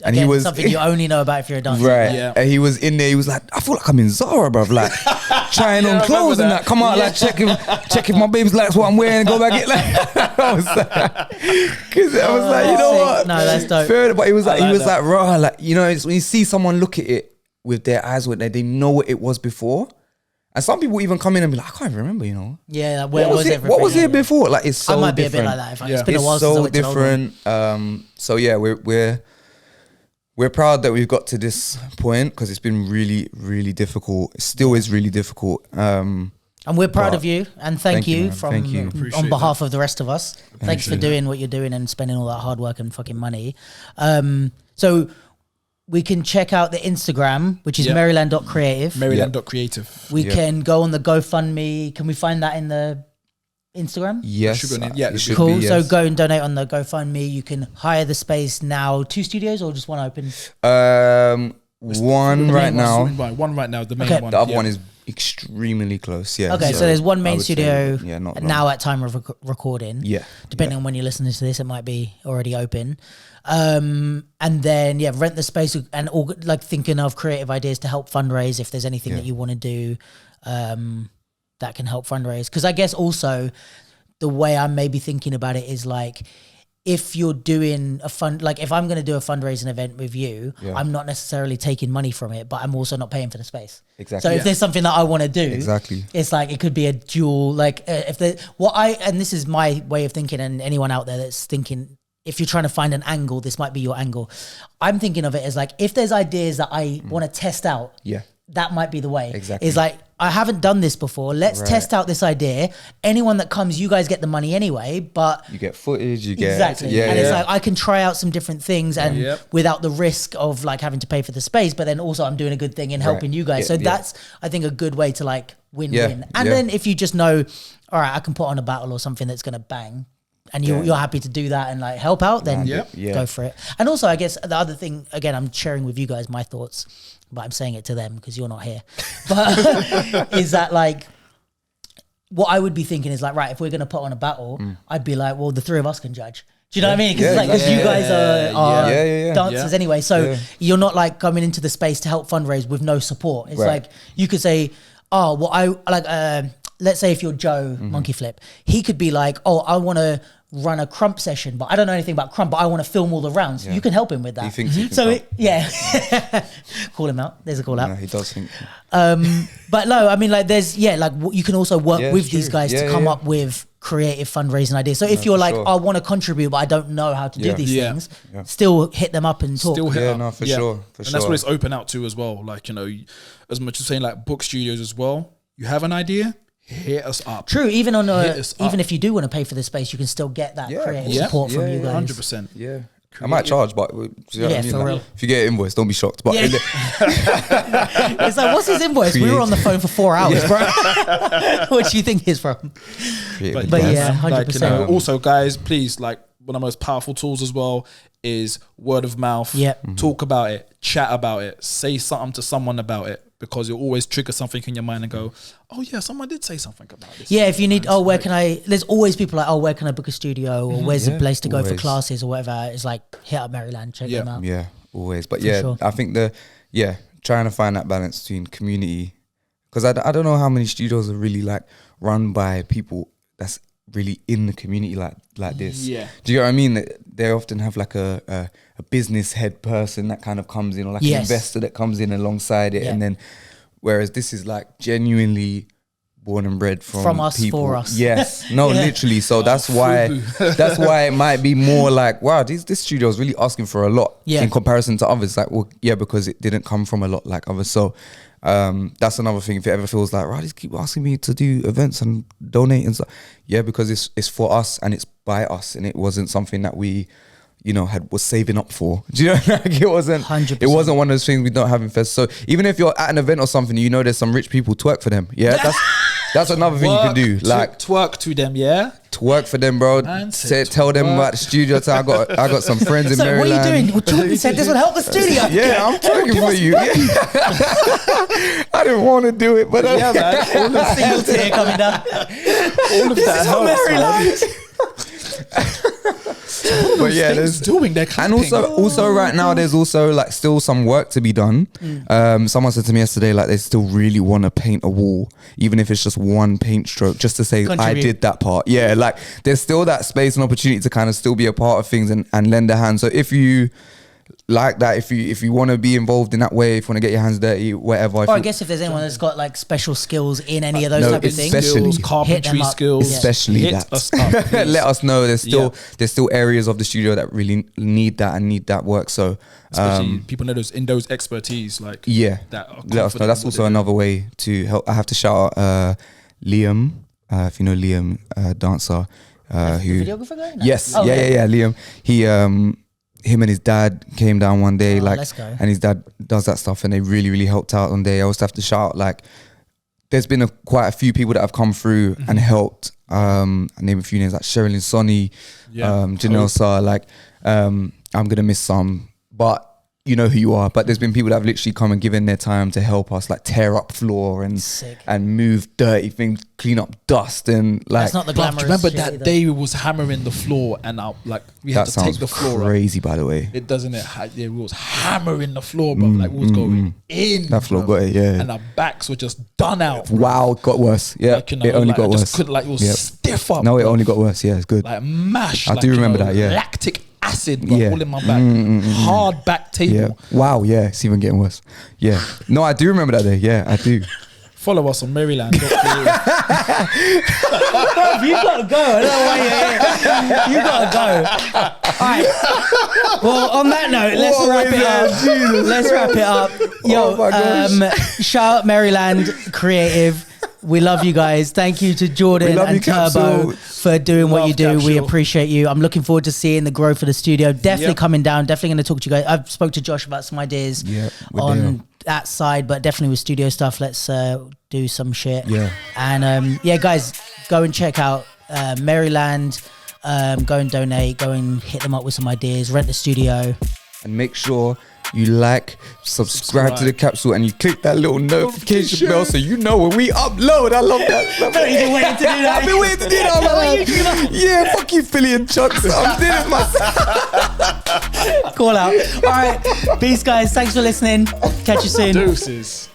And Again, he was something you only know about if you're a dancer. Right. Yeah. And he was in there, he was like, I feel like I'm in Zara, bruv. Like trying on clothes and that. Come out, like check if my baby's likes what I'm wearing and go back in. Like, I was like, you know sick. what? No, that's dope. Fair, but he was like raw. Like, it's when you see someone look at it with their eyes, they know what it was before, And some people even come in and be like, I can't even remember, you know. Yeah, where was everything? What was it before? Like, it's so I might be different. a bit like that. It's been a while It's since I so went to an old one. different. So yeah, we're proud that we've got to this point because it's been really, really difficult. It still is really difficult. And we're proud of you, and thank you man. from Thank you. on behalf of the rest of us. Thanks for doing what you're doing and spending all that hard work and fucking money. So we can check out the Instagram, which is Maryland.Creative. Maryland.Creative. We can go on the GoFundMe. Can we find that in the Instagram? Yes. It should Cool. be, So yes. go and donate on the GoFundMe. You can hire the space now. 2 studios or just one open? One right now. One right now. The main Okay. one. The other one is extremely close. Yeah. Okay, so there's one I main would say, studio not now long. at time of recording. Yeah. Depending on when you're listening to this, it might be already open. And then rent the space and like thinking of creative ideas to help fundraise if there's anything that you want to do that can help fundraise. Because I guess also the way I'm maybe thinking about it is like, if you're doing a fund, like if I'm going to do a fundraising event with you, I'm not necessarily taking money from it, but I'm also not paying for the space. Exactly. So if there's something that I want to do, Exactly. it's like it could be a dual. Like and this is my way of thinking, and anyone out there that's thinking, if you're trying to find an angle, this might be your angle. I'm thinking of it as like, if there's ideas that I want to test out, that might be the way. Exactly. It's like, I haven't done this before. Let's test out this idea. Anyone that comes, you guys get the money anyway, but you get footage, you get exactly. And it's like, I can try out some different things and without the risk of like having to pay for the space, but then also I'm doing a good thing in helping you guys. So that's, I think, a good way to like win-win. And then if you just know, all right, I can put on a battle or something that's going to bang, and you're happy to do that and like help out, then go for it. And also, I guess the other thing, again, I'm sharing with you guys my thoughts, but I'm saying it to them because you're not here. But is that like, what I would be thinking is like, right, if we're going to put on a battle, I'd be like, well, the 3 of us can judge. Do you know what I mean? Because you guys are dancers anyway. So you're not like coming into the space to help fundraise with no support. It's like, you could say, oh, well, I like, let's say if you're Joe Monkey Flip, he could be like, oh, I want to run a crump session, but I don't know anything about crump, but I want to film all the rounds. You can help him with that. He thinks he can call him out. There's a call out. No, he does think. But no, I mean, like there's, like you can also work with these guys to come up with creative fundraising ideas. So if you're like, I want to contribute, but I don't know how to do these things, still hit them up and talk. Still hit up. No, for sure. And that's what it's open out to as well. Like, you know, as much as saying like book studios as well, you have an idea, hit us up. True, even on even if you do want to pay for the space, you can still get that creative support from you guys. 100%. Yeah. I might charge, but you know what I mean? for real. If you get an invoice, don't be shocked. But It's like, what's his invoice? We were on the phone for 4 hours, bro. What do you think he's from? But yeah, 100%. Like, you know, also, guys, please, like, one of the most powerful tools as well is word of mouth. Talk about it, chat about it, say something to someone about it, because you'll always trigger something in your mind and go, oh yeah, someone did say something about this. Yeah, if you need, where can I, there's always people like, where can I book a studio, or where's the place to go for classes or whatever. It's like, hit up Maryland, check them out. Yeah, always. But sure. I think trying to find that balance between community, because I don't know how many studios are really like run by people that's really in the community like this. Yeah. Do you know what I mean? They often have like a business head person that kind of comes in, or like an investor that comes in alongside it, and then whereas this is like genuinely born and bred from us people. For us. Yes. No, literally. So that's why it might be more like, wow, this studio is really asking for a lot in comparison to others. Like, well, because it didn't come from a lot like others. So that's another thing. If it ever feels like, right, just keep asking me to do events and donate and stuff. Yeah, because it's for us and it's by us, and it wasn't something that we, you know, was saving up for. Do you know? Like, it wasn't 100%. It wasn't one of those things we don't have in fest. So even if you're at an event or something, you know, there's some rich people, twerk for them. Yeah, that's another thing you can do. Like, twerk to them. Yeah, twerk for them, bro. Tell them about the studio. I got some friends in Maryland. What are you doing? Well, said this would help the studio. Yeah, I'm twerking for you. I didn't want to do it, but yeah, man. All the single tear coming down. All of that helps. But yeah, there's doing their and also right now there's also like still some work to be done. Someone said to me yesterday, like, they still really want to paint a wall, even if it's just one paint stroke, just to say I did that part. Yeah, like there's still that space and opportunity to kind of still be a part of things and lend a hand. So if you like that. If you want to be involved in that way, if you want to get your hands dirty, whatever. Or I guess if there's anyone that's got like special skills in any of those type of things, especially carpentry skills, especially hit that. us up, Let us know. There's still areas of the studio that really need that work. So especially people know those in those expertise, like that are let us know. That's also another way to help. I have to shout out Liam, if you know Liam, dancer, who videographer guy? No. Yes, Liam. He him and his dad came down one day, let's go. and his dad does that stuff, and they really helped out one day. I also have to shout out, like, there's been quite a few people that have come through and helped. I name a few names like Sherilyn Sonny, Janelle Sarr. Like, I'm gonna miss some, but you know who you are. But there's been people that have literally come and given their time to help us, like tear up floor and move dirty things, clean up dust, and like. That's not the glamorous. Remember that day we was hammering the floor, and we had to take the floor. Crazy, by the way. It doesn't. We was hammering the floor, but like we was going in. That floor got it, yeah. And our backs were just done out. Wow, it got worse. Yeah, like, you know, it only got worse. Just couldn't, like, it was stiff up. No, it only got worse. Yeah, it's good. Like mash. I do remember that. Yeah, lactic acid, bro, all in my back. Hard back table. Yeah. Wow. Yeah, it's even getting worse. Yeah. No, I do remember that day. Yeah, I do. Follow us on Maryland.Creative. You gotta go. I don't know why you're here. You gotta go. All right. Well, on that note, let's wrap it up. Let's wrap it up. Yo, shout out Maryland.Creative. We love you guys. Thank you to Jordan and Turbo for doing what you do. We appreciate you. I'm looking forward to seeing the growth of the studio. Definitely coming down. Definitely going to talk to you guys. I've spoke to Josh about some ideas on that side, but definitely with studio stuff, let's do some shit. Yeah. And guys, go and check out Maryland. Go and donate. Go and hit them up with some ideas. Rent the studio. And make sure you like, subscribe to the capsule, and you click that little notification bell so you know when we upload. I love that. You've been waiting to do that. I've been waiting to do that. Yeah, fuck you, Philly and Chucks. I'm doing it myself. Call out. All right. Peace, guys. Thanks for listening. Catch you soon. Deuces.